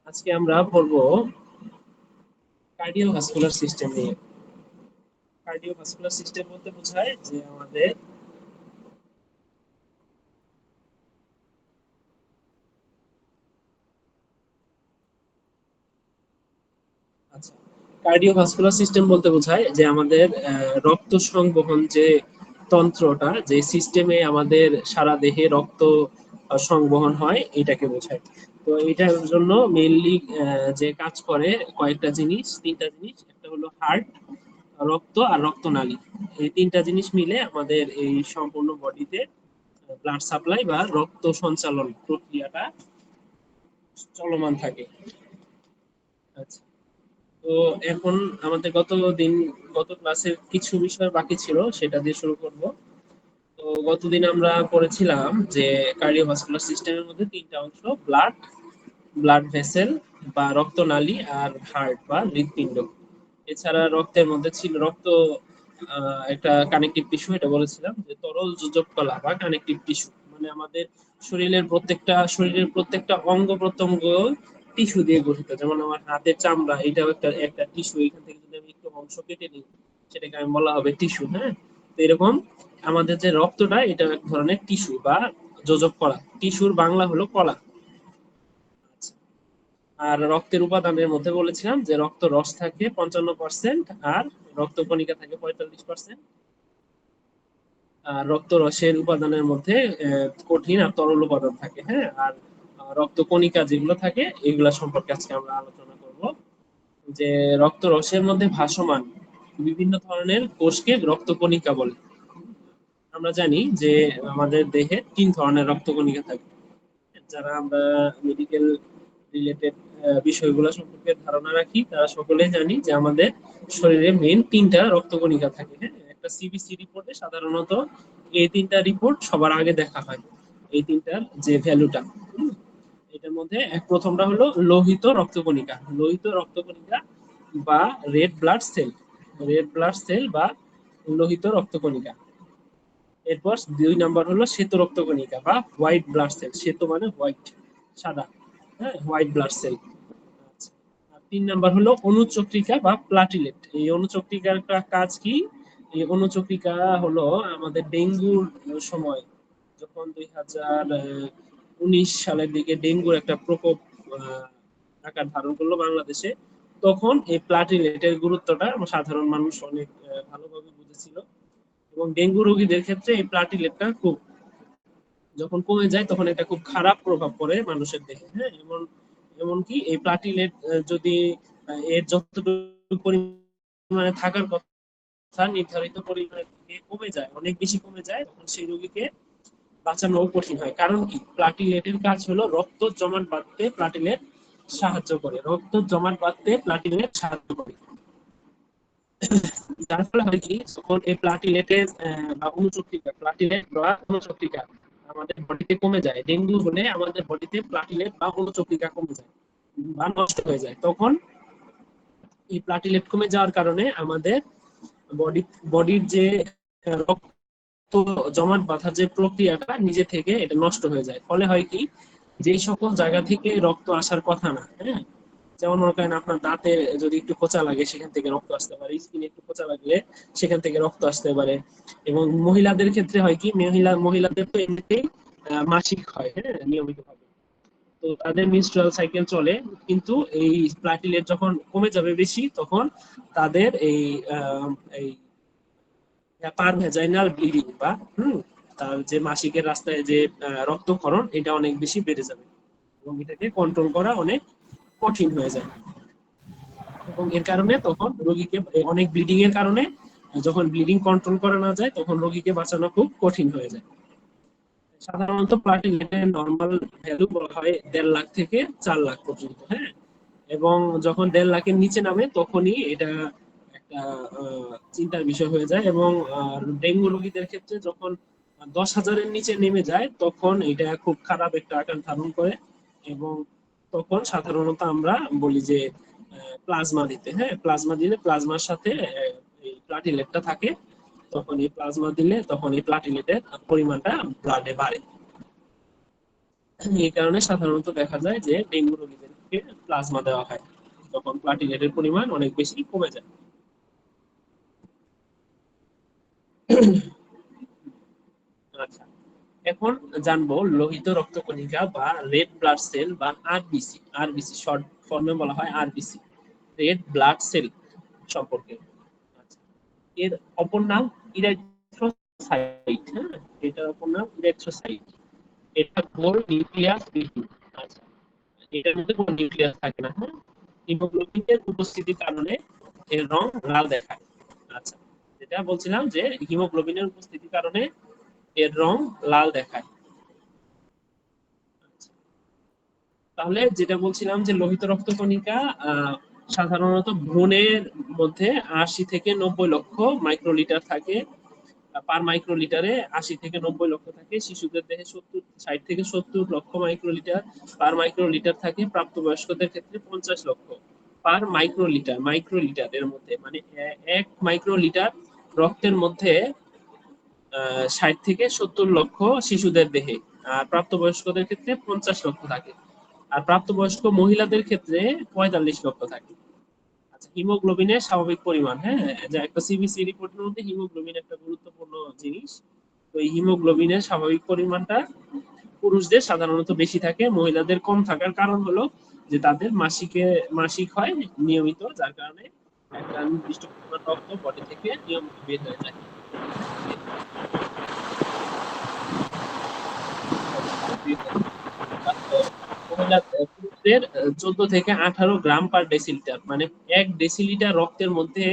আজকে আমরা পড়বো কার্ডিওভাস্কুলার সিস্টেম নিয়ে। কার্ডিওভাস্কুলার সিস্টেম বলতে বোঝায় যে আমাদের আচ্ছা, কার্ডিওভাস্কুলার সিস্টেম বলতে বোঝায় যে আমাদের রক্ত সংবহন যে তন্ত্রটা, যে সিস্টেমে আমাদের সারা দেহে রক্ত সংবহন হয়, এটাকে বোঝায়। তো এটার জন্য মেইনলি যে কাজ করে কয়েকটা জিনিস, তিনটা জিনিস। একটা হলো হার্ট, রক্ত আর রক্তনালী। এই তিনটা জিনিস মিলে আমাদের এই সম্পূর্ণ বডিতে ব্লাড সাপ্লাই বা রক্ত সঞ্চালন প্রক্রিয়াটা চলমান থাকে। আচ্ছা, তো এখন আমাদের গত ক্লাসের কিছু বিষয় বাকি ছিল, সেটা দিয়ে শুরু করব। তো গতদিন আমরা পড়েছিলাম যে কার্ডিওভাস্কুলার সিস্টেমের মধ্যে তিনটা অংশ: ব্লাড, ব্লাড ভেসেল বা রক্তনালী, আর হার্ট বা হৃৎপিণ্ড। এছাড়া রক্তের মধ্যে ছিল রক্ত একটা কানেকটিভ টিস্যু, এটা বলেছিলাম যে তরল যোজক কলা বা কানেকটিভ টিস্যু। মানে আমাদের শরীরের প্রত্যেকটা অঙ্গ প্রত্যঙ্গ টিস্যু দিয়ে গঠিত। যেমন আমার হাতের চামড়া, এটাও একটা একটা টিস্যু। এখান থেকে যদি আমি একটু অংশ কেটে নিই, সেটাকে আমি বলা হবে টিস্যু। হ্যাঁ, তো এরকম আমাদের যে রক্তটা, এটা এক ধরনের টিস্যু বা যোজক কলা। টিস্যুর বাংলা হলো কলা। আর রক্তের উপাদানের মধ্যে বলেছিলাম যে রক্ত রস থাকে 55%, আর রক্ত কণিকা থাকে 45%। আর রক্ত রসের উপাদানের মধ্যে কঠিন আর তরল উপাদান থাকে। হ্যাঁ, আর রক্ত কণিকা যেগুলো থাকে, এগুলা সম্পর্কে আজকে আমরা আলোচনা করব। যে রক্ত রসের মধ্যে ভাসমান বিভিন্ন ধরনের কোষকে রক্ত কণিকা বলে। আমরা জানি যে আমাদের দেহে তিন ধরনের রক্ত কণিকা থাকে। যারা আমরা মেডিকেল রিলেটেড বিষয়গুলো সম্পর্কে ধারণা রাখি, তারা সকলেই জানি যে আমাদের শরীরে মেন তিনটা রক্তকণিকা থাকে। হ্যাঁ, একটা সিবিসি রিপোর্টে সাধারণত এই তিনটা রিপোর্ট সবার আগে দেখা হয়। এই তিনটার যে ভ্যালুটা, এটার মধ্যে প্রথমটা হলো লোহিত রক্তকণিকা। লোহিত রক্তকণিকা বা red blood cell, red blood cell বা লোহিত রক্তকণিকা। এরপর দুই নাম্বার হলো শ্বেত রক্তকণিকা বা হোয়াইট ব্লাড সেল। শ্বেত মানে হোয়াইট, সাদা। হ্যাঁ, হোয়াইট ব্লাড সেল। আর তিন নাম্বার হলো অনুচক্রিকা বা প্লাটিলেট। এই অনুচক্রিকার কাজ কি? এই অনুচক্রিকা হলো আমাদের ডেঙ্গুর সময়, যখন 2019 সালের দিকে ডেঙ্গুর একটা প্রকোপ আকার ধারণ করলো বাংলাদেশে, তখন এই প্লাটিলেটের গুরুত্বটা সাধারণ মানুষ অনেক ভালোভাবে বুঝেছিল। এবং ডেঙ্গু রোগীদের ক্ষেত্রে এই প্লাটিলেটটা খুব, যখন কমে যায় তখন এটা খুব খারাপ প্রভাব পড়ে মানুষের দেহে। হ্যাঁ, এমনকি এই প্লাটিলেট যদি এর যতটুকু পরিমাণে থাকার কথা নির্ধারিত পরিমাণে কমে যায়, অনেক বেশি কমে যায়, তখন সেই রোগীকে বাঁচানো কঠিন হয়। কারণ কি? প্লাটিলেটের কাজ হলো রক্ত জমাট বাঁধতে প্লাটিলেট সাহায্য করে, রক্ত জমাট বাঁধতে প্লাটিলেট সাহায্য করে। যার ফলে হয় কি, যখন এই প্লাটিলেটের বা অনুচক্রিকা, প্লাটিলেট বা অনুচক্রিকা আমাদের বডিতে কমে যায়, ডেঙ্গু হলে আমাদের বডিতে প্লাটিলেট বা অনুচক্রিকা কমে যায় বা নষ্ট হয়ে যায়, তখন এই প্লাটিলেট কমে যাওয়ার কারণে আমাদের বডির যে রক্ত জমাট বাঁধার যে প্রক্রিয়াটা নিজে থেকে এটা নষ্ট হয়ে যায়। ফলে হয় কি, যে সকল জায়গা থেকে রক্ত আসার কথা না, হ্যাঁ, যেমন মনে করেন আপনার দাঁতে যদি একটু খোঁচা লাগে, সেখান থেকে রক্ত আসতে পারে। স্কিনে একটু খোঁচা লাগলে সেখান থেকে রক্ত আসতে পারে। এবং মহিলাদের ক্ষেত্রে হয় কি, মহিলাদের তো এমনিতেই মাসিক হয়, হ্যাঁ, নিয়মিত ভাবে। তো তাদের মিনস্ট্রুয়াল সাইকেল চলে, কিন্তু এই প্লাটিলেট যখন কমে যাবে বেশি, তখন তাদের এই পার ভ্যাজাইনাল ব্লিডিং বা তার যে মাসিকের রাস্তায় যে রক্তক্ষরণ, এটা অনেক বেশি বেড়ে যাবে এবং এটাকে কন্ট্রোল করা অনেক কঠিন হয়ে যায়। এবং এর কারণে তখন রোগীকে অনেক ব্লিডিং এর কারণে, যখন ব্লিডিং কন্ট্রোল করা না যায়, তখন রোগীকে বাঁচানো খুব কঠিন হয়ে যায়। সাধারণত প্লাটিলেটের নর্মাল ভ্যালু বলা হয় 1.5 লাখ থেকে 4 লাখ পর্যন্ত। হ্যাঁ, এবং যখন 1.5 লাখের নিচে নামে, তখনই এটা একটা চিন্তার বিষয় হয়ে যায়। এবং ডেঙ্গু রোগীদের ক্ষেত্রে যখন 10,000-এর নিচে নেমে যায়, তখন এটা খুব খারাপ একটা আকার ধারণ করে। এবং তখন সাধারণত আমরা বলি যে প্লাজমা দিতে। হ্যাঁ, প্লাজমা দিলে প্লাজমার সাথে এই প্লাটিলেটটা থাকে, তখন এই প্লাজমা দিলে তখন এই প্লাটিলেটের পরিমাণটা ব্লাডে বাড়ে। এই কারণে সাধারণত দেখা যায় যে ডেঙ্গু রোগীদেরকে প্লাজমা দেওয়া হয়, তখন প্লাটিলেটের পরিমাণ অনেক বেশি কমে যায়। আচ্ছা, এখন জানবো লোহিত রক্তকণিকা বা রেড ব্লাড সেল বা আরবিসি, আরবিসি শর্ট ফর্মে বলা হয় আরবিসি, রেড ব্লাড সেল সম্পর্কে। আচ্ছা, এর অপর নাম ইরিথ্রোসাইট। হ্যাঁ, এটার অপর নাম ইরিথ্রোসাইট। এটা গোল নিউক্লিয়াস বিহীন। আচ্ছা, এটার মধ্যে কোনো নিউক্লিয়াস থাকে না। হ্যাঁ, হিমোগ্লোবিনের উপস্থিতির কারণে এর রং লাল দেখায়। আচ্ছা, যেটা বলছিলাম যে হিমোগ্লোবিনের উপস্থিতির কারণে এর রং লাল দেখায়। তাহলে যেটা বলছিলাম যে লোহিত রক্তকণিকা সাধারণত ভ্রূণের মধ্যে ৮০ থেকে ৯০ লক্ষ মাইক্রোলিটার থাকে, পার মাইক্রোলিটারে ৮০ থেকে ৯০ লক্ষ থাকে। শিশুদের দেহে ৬০ থেকে ৭০ লক্ষ মাইক্রোলিটার পার মাইক্রোলিটার থাকে। প্রাপ্তবয়স্কদের ক্ষেত্রে ৫০ লক্ষ পার মাইক্রোলিটার, মাইক্রোলিটার এর মধ্যে মানে ১ মাইক্রোলিটার রক্তের মধ্যে ৬০ থেকে ৭০ লক্ষ শিশুদের দেহে, আর প্রাপ্তবয়স্কদের ক্ষেত্রে ৫০ লক্ষ থাকে, আর প্রাপ্তবয়স্ক মহিলাদের ক্ষেত্রে ৪৫ লক্ষ থাকে। আচ্ছা, হিমোগ্লোবিনের স্বাভাবিক পরিমাণ, হ্যাঁ, যে একটা সিবিসি রিপোর্টের মধ্যে হিমোগ্লোবিন একটা গুরুত্বপূর্ণ জিনিস। তো এই হিমোগ্লোবিনের স্বাভাবিক পরিমাণটা পুরুষদের সাধারণত বেশি থাকে, মহিলাদের কম থাকার কারণ হলো যে তাদের মাসিক হয় নিয়মিত, যার কারণে একটা নির্দিষ্ট পরিমাণ রক্ত বডি থেকে নিয়মিত বের হয়ে যায়। পুরুষদের ১৪ থেকে ১৮ গ্রাম পার ডেসিলিটার, মানে ১ ডেসিলিটার রক্তের মধ্যে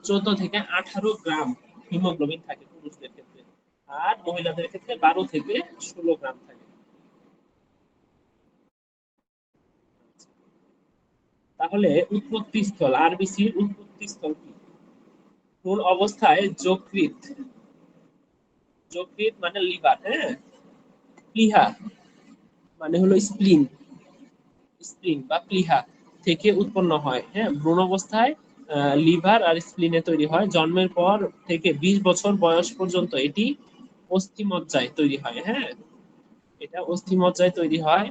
১৪ থেকে ১৮ গ্রাম হিমোগ্লোবিন থাকে পুরুষদের ক্ষেত্রে, আর মহিলাদের ক্ষেত্রে ১২ থেকে ১৬ গ্রাম থাকে। তাহলে উৎপত্তি স্থল, আরবিসির উৎপত্তি স্থল কি? কোন অবস্থায় যকৃৎ, যকৃৎ মানে লিভার, হ্যাঁ, প্লীহা মানে হলো স্প্লিন, স্প্লিন বা প্লীহা থেকে উৎপন্ন হয়। হ্যাঁ, ভ্রূণ অবস্থায় লিভার আর স্প্লিনে তৈরি হয়। জন্মের পর থেকে ২০ বছর বয়স পর্যন্ত এটি অস্থিমজ্জায় তৈরি হয়। হ্যাঁ, এটা অস্থিমজ্জায় তৈরি হয়।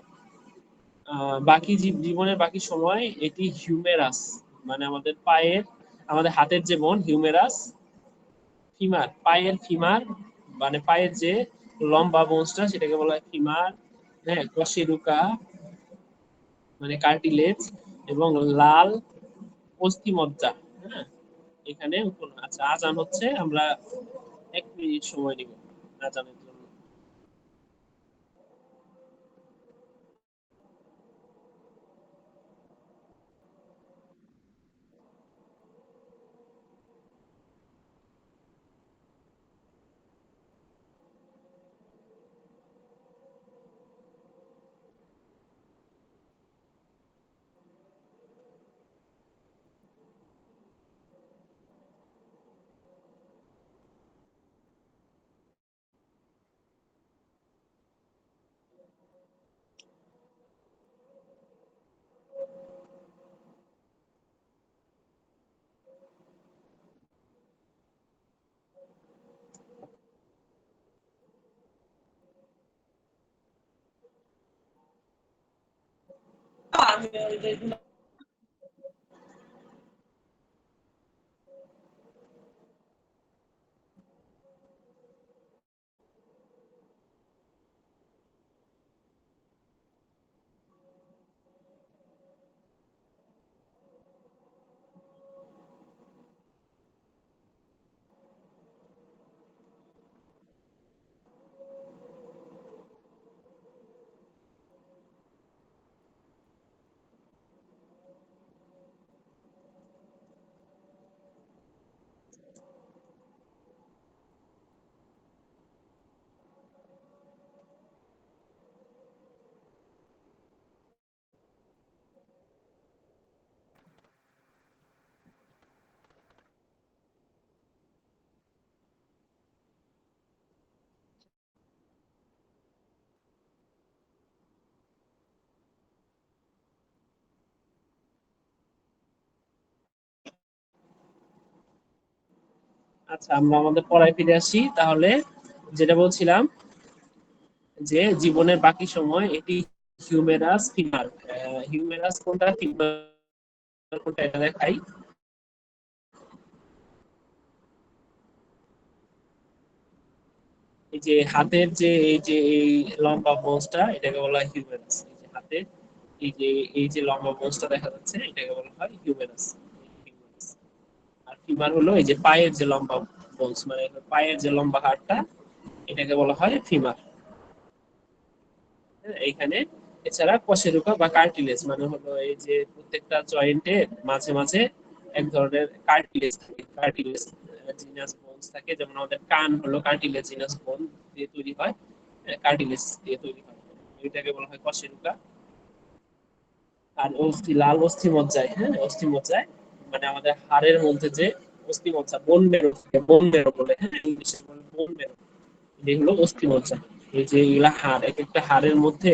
বাকি জীবনের বাকি সময় এটি হিউমেরাস, মানে আমাদের পায়ের, আমাদের হাতের যে বোন হিউমেরাস, ফিমার, পায়ের ফিমার, মানে পায়ের যে লম্বা বোনসটা সেটাকে বলা হয় ফিমার। হ্যাঁ, কশেরুকা মানে কার্টিলেজ, এবং লাল অস্থিমজ্জা। হ্যাঁ, এখানে উৎপন্ন। আচ্ছা, আজান হচ্ছে, আমরা ১ মিনিট সময় নিব আজানের জন্য। আচ্ছা, আমরা আমাদের পড়ায় ফিরে আসি তাহলে। যেটা বলছিলাম যে জীবনের বাকি সময় এটি হিউমেরাস, ফিমার। হিউমেরাস কোনটা, ফিমার কোনটা, এটা দেখাই। এই যে হাতের যে এই যে এই লম্বা বোনসটা, এটাকে বলা হয় হিউমেরাস। এই যে হাতের এই যে লম্বা বোনসটা দেখা যাচ্ছে, এটাকে বলা হয় হিউমেরাস। আর ফিমার হলো এই যে পায়ের যে লম্বা বোনস, মানে পায়ের যে লম্বা হাড়টা, এটাকে বলা হয় ফিমার। এইখানে এছাড়া কশেরুকা বা কার্টিলেজ মানে হলো এই যে প্রত্যেকটা জয়েন্টের মাঝে মাঝে এক ধরনের কার্টিলেজ থাকে। কার্টিলেজ জিনাস বোনস থাকে, যেমন আমাদের কান হলো কার্টিলেজ জিনাস বোন দিয়ে তৈরি হয়, কার্টিলেজ দিয়ে তৈরি হয়, এটাকে বলা হয় কশেরুকা। আর লাল অস্থি মজ্জায়, হ্যাঁ অস্থি মজ্জায় মানে আমাদের হাড়ের মধ্যে যে অস্থি মজ্জা, বোন মেরো, বোন মেরো বলে, হ্যাঁ ইংলিশে বলে বোন মেরো, এগুলো অস্থি মজ্জা। এই যে এগুলা হাড়, এক একটা হাড়ের মধ্যে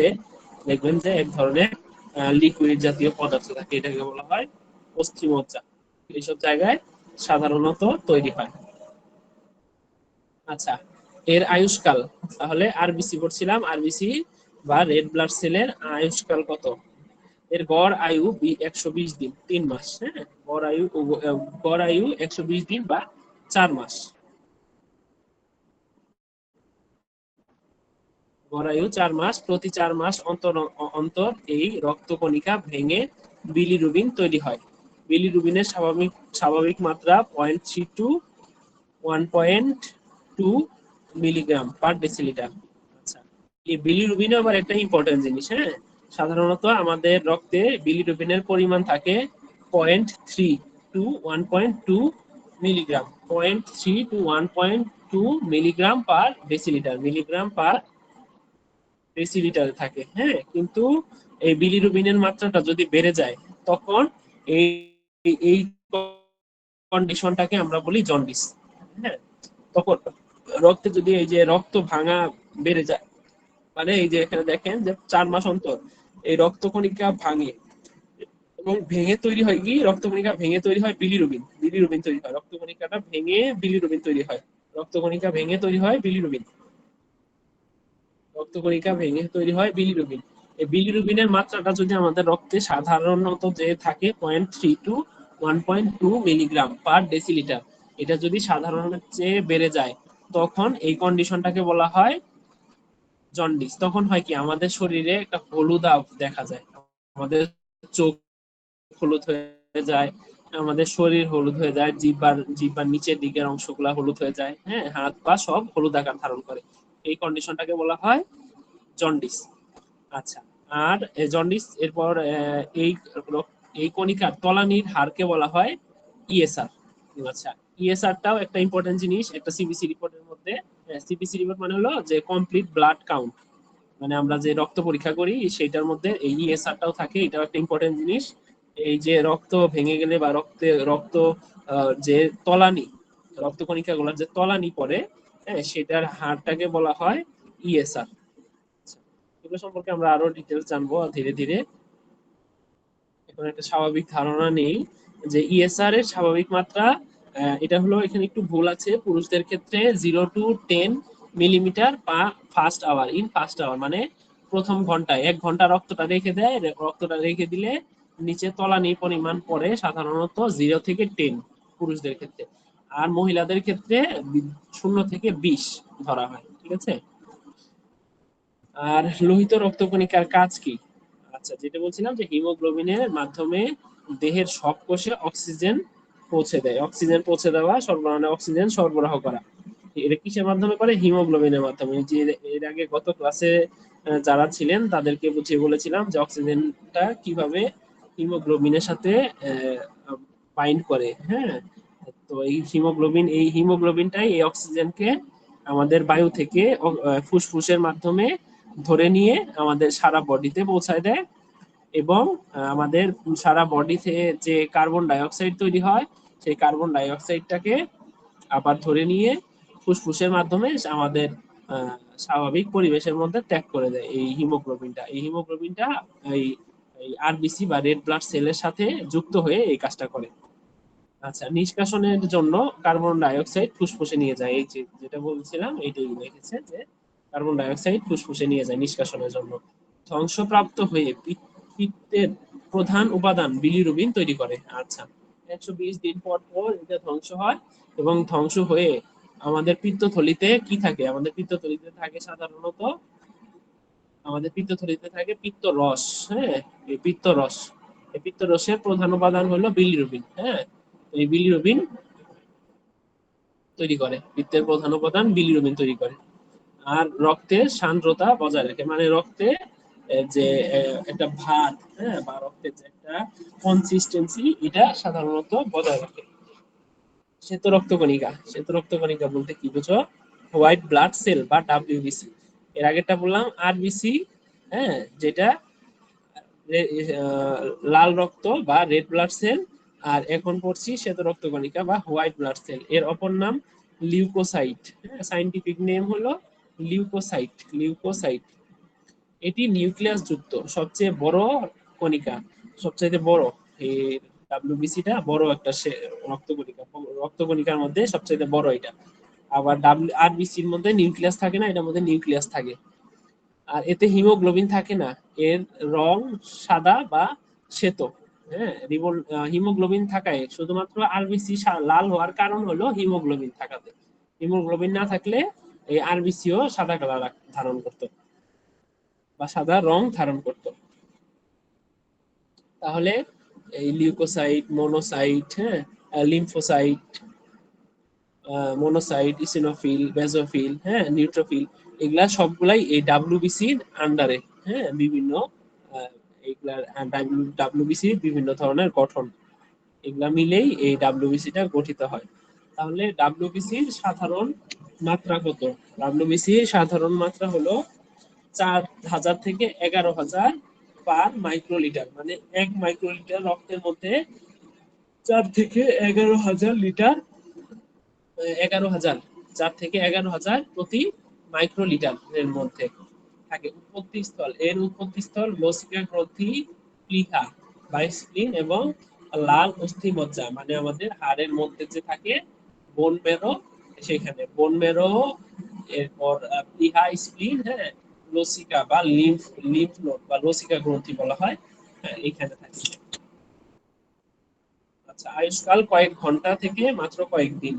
দেখবেন যে এক ধরনের লিকুইড জাতীয় পদার্থ থাকে, এটাকে বলা হয় অস্থি মজ্জা। এইসব জায়গায় সাধারণত তৈরি হয়। আচ্ছা, এর আয়ুষ্কাল, তাহলে আরবিসি পড়ছিলাম, আরবিসি বা রেড ব্লাড সেলের আয়ুষ্কাল কত? এর গড় আয়ু 120 দিন, 3 মাস। হ্যাঁ, গড় আয়ু 120 দিন বা 4 মাস। গড় আয়ু 4 মাস। প্রতি 4 মাস অন্তর অন্তর এই রক্তকণিকা ভেঙে বিলিরুবিন তৈরি হয়। বিলিরুবিনের স্বাভাবিক স্বাভাবিক মাত্রা 0.3 to 1.2 মিলিগ্রাম পার ডেসিলিটার। আচ্ছা, এই বিলিরুবিনও আবার একটা ইম্পর্টেন্ট জিনিস। হ্যাঁ, সাধারণত আমাদের রক্তে বিলিরুবিনের পরিমাণ থাকে 0.3 to 1.2 milligram, 0.3 to 1.2 milligram per decilitre, milligram per ডেসিলিটারে থাকে। হ্যাঁ, কিন্তু এই বিলিরুবিনের মাত্রাটা যদি বেড়ে যায়, তখন এই এই কন্ডিশনটাকে আমরা বলি জন্ডিস। হ্যাঁ, তখন রক্তে যদি এই যে রক্ত ভাঙা বেড়ে যায়, মানে এই যে এখানে দেখেন যে 4 মাস অন্তর এই রক্তকণিকা ভাঙে, এবং ভেঙে তৈরি হয় কি, রক্তকণিকা ভেঙে তৈরি হয় বিলিরুবিন, বিলিরুবিন তৈরি হয়, রক্তকণিকাটা ভেঙে বিলিরুবিন তৈরি হয়, রক্তকণিকা ভেঙে তৈরি হয় বিলিরুবিন, রক্তকণিকা ভেঙে তৈরি হয় বিলিরুবিন। এই বিলিরুবিনের মাত্রাটা যদি আমাদের রক্তে সাধারণত যে থাকে 0.3 to 1.2 মিলিগ্রাম পার ডেসিলিটার, এটা যদি সাধারণের চেয়ে বেড়ে যায়, তখন এই কন্ডিশনটাকে বলা হয় জন্ডিস। তখন হয় কি, আমাদের শরীরে একটা হলুদ আভ দেখা যায়, আমাদের চোখ হলুদ হয়ে যায়, আমাদের শরীর হলুদ হয়ে যায়, জিহ্বার নিচের দিকের অংশগুলা হলুদ হয়ে যায়, হ্যাঁ হাত পা সব হলুদ আকার ধারণ করে। এই কন্ডিশনটাকে বলা হয় জন্ডিস। আচ্ছা, আর জন্ডিস এরপর এই এই কণিকার তলানির হারকে বলা হয় ইএসআর। আচ্ছা, ইএসআরটাও একটা ইম্পর্টেন্ট জিনিস একটা সিবিসি রিপোর্টের মধ্যে। সিবিসি রিপোর্ট মানে হলো যে কমপ্লিট ব্লাড কাউন্ট, মানে আমরা যে রক্ত পরীক্ষা করি সেটার মধ্যে এই ইএসআরটাও থাকে, এটাও একটা ইম্পর্টেন্ট জিনিস। এই যে রক্ত ভেঙে গেলে বা রক্ত যে তলানি, রক্তকণিকা গুলার যে তলানি পড়ে, হ্যাঁ সেটার হারটাকে বলা হয় ইএসআর। এগুলো সম্পর্কে আমরা আরো ডিটেলস জানবো ধীরে ধীরে। এখন একটা স্বাভাবিক ধারণা নেই যে ইএসআর এর স্বাভাবিক মাত্রা, এটা হলো, এখানে একটু ভুল আছে, পুরুষদের ক্ষেত্রে 0 to 10 millimetre per first hour, in first hour মানে প্রথম ঘন্টায়, 1 ঘন্টা রক্তটা রেখে দেয়, রক্তটা রেখে দিলে নিচে তলানি পরিমাণ পড়ে সাধারণত 0 থেকে 10 পুরুষদের ক্ষেত্রে। আর মহিলাদের ক্ষেত্রে 0 থেকে 20 ধরা হয়, ঠিক আছে। আর লোহিত রক্তকণিকার কাজ কি? আচ্ছা, যেটা বলছিলাম যে হিমোগ্লোবিনের মাধ্যমে দেহের সব কোষে অক্সিজেন পৌঁছে দেয়, অক্সিজেন পৌঁছে দেওয়া, সরবরাহ অক্সিজেন সরবরাহ করা। এটা কিসের মাধ্যমে করে? হিমোগ্লোবিনের মাধ্যমে। যে এর আগে গত ক্লাসে যারা ছিলেন তাদেরকে বুঝিয়ে বলেছিলাম যে অক্সিজেনটা কিভাবে হিমোগ্লোবিনের সাথে বাইন্ড করে। হ্যাঁ, তো এই হিমোগ্লোবিনটাই এই অক্সিজেনকে আমাদের বায়ু থেকে ফুসফুসের মাধ্যমে ধরে নিয়ে আমাদের সারা বডিতে পৌঁছায় দেয়, এবং আমাদের সারা বডিতে যে কার্বন ডাই অক্সাইড তৈরি হয়, সেই কার্বন ডাই অক্সাইডটাকে আবার ধরে নিয়ে ফুসফুসের মাধ্যমে আমাদের স্বাভাবিক পরিবেশের মধ্যে ত্যাগ করে দেয় এই হিমোগ্লোবিনটা। এই হিমোগ্লোবিনটা এই আরবিসি বা রেড ব্লাড সেলের সাথে যুক্ত হয়ে এই কাজটা করে। আচ্ছা, নিষ্কাশনের জন্য কার্বন ডাই অক্সাইড ফুসফুসে নিয়ে যায়, এই যেটা বলছিলাম এইটাই লিখেছে যে কার্বন ডাই অক্সাইড ফুসফুসে নিয়ে যায় নিষ্কাশনের জন্য। ধ্বংসপ্রাপ্ত হয়ে পিত্তের প্রধান উপাদান বিলিরুবিন তৈরি করে। আচ্ছা, 120 দিন পর পর এটা ধ্বংস হয় এবং ধ্বংস হয়ে আমাদের পিত্তথলিতে কি থাকে? আমাদের পিত্তথলিতে থাকে সাধারণত পিত্তরস। হ্যাঁ, এই পিত্তরস, এই পিত্তরসের প্রধান উপাদান হলো বিলিরুবিন। হ্যাঁ, এই বিলিরুবিন তৈরি করে, পিত্তের প্রধান উপাদান বিলিরুবিন তৈরি করে। আর রক্তের সান্দ্রতা বজায় রাখে, মানে রক্তে যে একটা ভাত, হ্যাঁ, বা রক্তের যে একটা কনসিস্টেন্সি, এটা সাধারণত বজায় রাখে। শ্বেত রক্তকণিকা বলতে কি বুঝো? হোয়াইট ব্লাড সেল বা ডাব্লিউবিসি। এর আগেরটা বললাম আরবিসি, হ্যাঁ, যেটা লাল রক্ত বা রেড ব্লাড সেল। আর এখন পড়ছি শ্বেত রক্তকণিকা বা হোয়াইট ব্লাড সেল। এর অপর নাম লিউকোসাইট। হ্যাঁ, সাইন্টিফিক নেম হলো লিউকোসাইট। এটি নিউক্লিয়াস যুক্ত সবচেয়ে বড় কণিকা, সবচেয়ে বড় এই ডাব্লিউবিসিটা বড় একটা রক্তকণিকার মধ্যে সবচেয়ে বড় এটা। আবার আরবিসির মধ্যে নিউক্লিয়াস থাকে না, এটার মধ্যে নিউক্লিয়াস থাকে। আর এতে হিমোগ্লোবিন থাকে না, এর রং সাদা বা শ্বেত। হ্যাঁ, হিমোগ্লোবিন থাকায় শুধুমাত্র আরবিসি লাল হওয়ার কারণ হলো হিমোগ্লোবিন থাকাতে। হিমোগ্লোবিন না থাকলে এই আরবিসিও সাদা কালার ধারণ করতো বা সাদা রং ধারণ করত। তাহলে এই লিউকোসাইট, মনোসাইট, হ্যাঁ, লিম্ফোসাইট, মনোসাইট, ইসিনোফিল, বেজোফিল, হ্যাঁ, নিউট্রোফিল, এগুলা সবগুলাই এই ডাব্লিউবিসির আন্ডারে। হ্যাঁ, বিভিন্ন এগুলার ডাব্লিউবিসির বিভিন্ন ধরনের গঠন, এগুলা মিলেই এই ডাব্লিউবিসিটা গঠিত হয়। তাহলে ডাব্লিউবিসির সাধারণ মাত্রা কত? ডাব্লিউবিসির সাধারণ মাত্রা হলো 4000 থেকে 11000 পার মাইক্রোলিটার, মানে 1 মাইক্রোলিটার রক্তের মধ্যে 4 থেকে 11000 লিটার, 11000, 4 থেকে 11000 প্রতি মাইক্রোলিটার এর মধ্যে থাকে। উৎপত্তিস্থল লসিকা গ্রন্থি, প্লিহা বা স্প্লিন এবং লাল অস্থিমজ্জা, মানে আমাদের হাড়ের মধ্যে যে থাকে বোন মেরো, সেখানে বোন মেরো, এরপর প্লিহা, স্প্লিন, হ্যাঁ, লসিকা বা লিম্ফ নোড বা লসিকা গ্রন্থি বলা হয়, হ্যাঁ, এখানে থাকে। আচ্ছা, আয়ুষ্কাল কয়েক ঘন্টা থেকে মাত্র কয়েকদিন।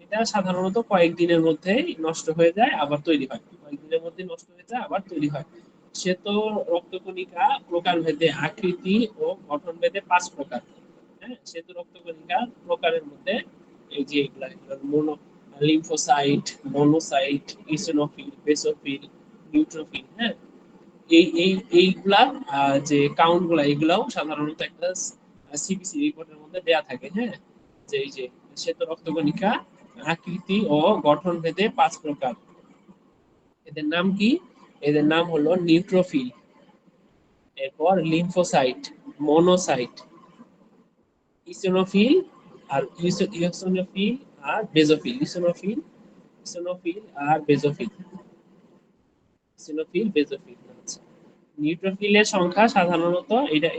এটা সাধারণত কয়েকদিনের মধ্যেই নষ্ট হয়ে যায় আবার তৈরি হয়, কয়েকদিনের মধ্যে নষ্ট হয়ে যায় আবার তৈরি হয়। শ্বেত রক্তকণিকা প্রকারভেদে আকৃতি ও গঠন ভেদে 5 প্রকার। হ্যাঁ, শ্বেত রক্তকণিকা প্রকারের মধ্যে এই যে এগুলা mono, lymphocyte, monocyte, eosinophil, basophil, neutrophil. হ্যাঁ, এইগুলা যে কাউন্ট গুলা, এগুলাও সাধারণত একটা সিবিসি রিপোর্টের মধ্যে দেয়া থাকে। হ্যাঁ, যে এই যে শ্বেত রক্তকণিকা আকৃতি ও গঠন ভেদে 5 প্রকার। এদের নাম কি? এদের নাম হলো নিউট্রোফিল, এরপর লিম্ফোসাইট, মনোসাইট, ইসিনোফিল, আর ইওসিনোফিল আর বেজোফিল। ইসিনোফিল আর বেজোফিল, বেজোফিল। আচ্ছা, নিউট্রোফিলের সংখ্যা সাধারণত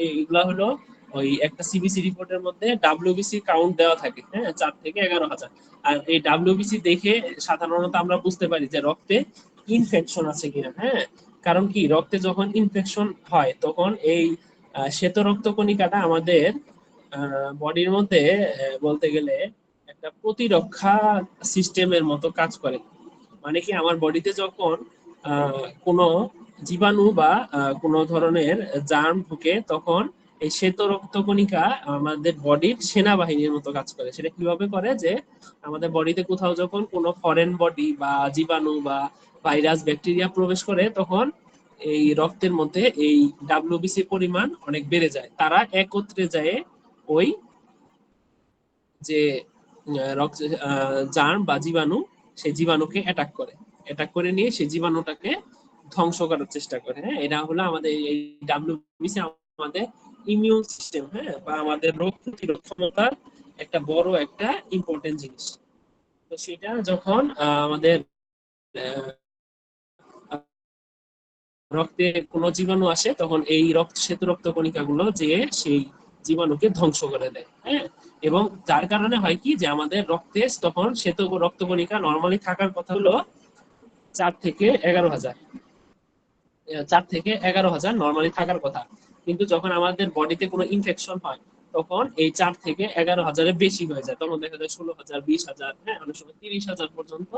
এগুলা হলো ওই একটা সিবিসি রিপোর্টের মধ্যে ডাব্লিউবিসি কাউন্ট দেওয়া থাকে, হ্যাঁ, 4 থেকে 11000। আর এই ডাব্লিউবিসি দেখে সাধারণত আমরা বুঝতে পারি যে রক্তে ইনফেকশন আছে কিনা। হ্যাঁ, কারণ কি, রক্তে যখন ইনফেকশন হয় তখন এই শ্বেত রক্তকণিকাটা আমাদের বডির মধ্যে বলতে গেলে একটা প্রতিরক্ষা সিস্টেমের মতো কাজ করে। মানে কি, আমার বডিতে যখন কোনো জীবাণু বা কোনো ধরনের জার্ম ঢুকে, তখন এই শ্বেত রক্তকণিকা আমাদের বডির সেনাবাহিনীর মতো কাজ করে। সেটা কিভাবে করে? যে আমাদের বডিতে কোথাও যখন কোনো ফরেন বডি বা জীবাণু বা ভাইরাস, ব্যাকটেরিয়া প্রবেশ করে, তখন এই রক্তের মধ্যে এই ডাব্লিউবিসি পরিমাণ অনেক বেড়ে যায়। তারা একত্রে যায় ওই যে জার্ম বা জীবাণু, সেই জীবাণুকে অ্যাটাক করে নিয়ে সেই জীবাণুটাকে ধ্বংস করার চেষ্টা করে। হ্যাঁ, এটা হলো আমাদের এই ডাব্লিউবিসি আমাদের ইমিউন সিস্টেম, হ্যাঁ, বা আমাদের রোগ প্রতিরোধ ক্ষমতার একটা বড় একটা ইম্পর্টেন্ট জিনিস। তো সেটা যখন আমাদের রক্তে কোনো জীবাণু আসে, তখন এই শ্বেত রক্তকণিকা গুলো যে সেই জীবাণুকে ধ্বংস করে দেয়। হ্যাঁ, এবং যার কারণে হয় কি, যে আমাদের রক্তে তখন শ্বেত রক্তকণিকা নর্মালি থাকার কথা হলো 4 থেকে 11000। 4 থেকে 11,000 নরমালি থাকার কথা, কিন্তু যখন আমাদের বডিতে কোনো ইনফেকশন হয় তখন এই 4 থেকে 11,000-এর বেশি হয়ে যায়, তখন দেখা যায় 16,000, 20,000, হ্যাঁ, অনেক সময় 30,000 পর্যন্ত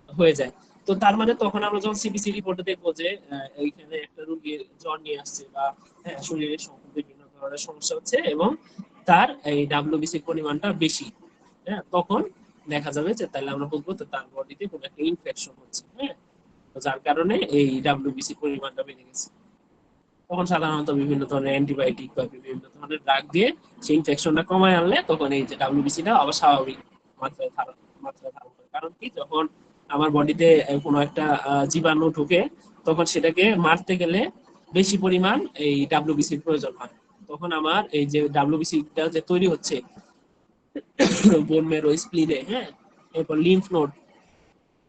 হয়ে যায়। তো তার মানে তখন আমরা যখন সিবিসি রিপোর্টে দেখবো যে এইখানে একটা রোগীর জ্বর নিয়ে আসছে বা হ্যাঁ শরীরে বিভিন্ন ধরনের সমস্যা হচ্ছে এবং তার এই ডাব্লিউবিসির পরিমাণটা বেশি, হ্যাঁ, তখন দেখা যাবে যে তাহলে আমরা বলবো তো তার বডিতে কোনো একটা ইনফেকশন হচ্ছে, হ্যাঁ, যার কারণে এই ডাব্লিউবিসি পরিমাণটা বেড়ে গেছে। তখন সাধারণত বিভিন্ন ধরনের অ্যান্টিবায়োটিক বা বিভিন্ন ধরনের ড্রাগ দিয়ে সেই ইনফেকশনটা কমায় আনলে তখন এই যে ডাব্লিউবিসিটা আবার স্বাভাবিক মাত্রায় ধারণ করে। কারণ কি, যখন আমার বডিতে কোনো একটা জীবাণু ঢুকে তখন সেটাকে মারতে গেলে বেশি পরিমাণ এই ডাব্লিউবিসির প্রয়োজন হয়। তখন আমার এই যে ডাব্লিউবিসিটা যে তৈরি হচ্ছে বোন মেরো, স্প্লিনে, হ্যাঁ, এরপর লিম্ফ নোড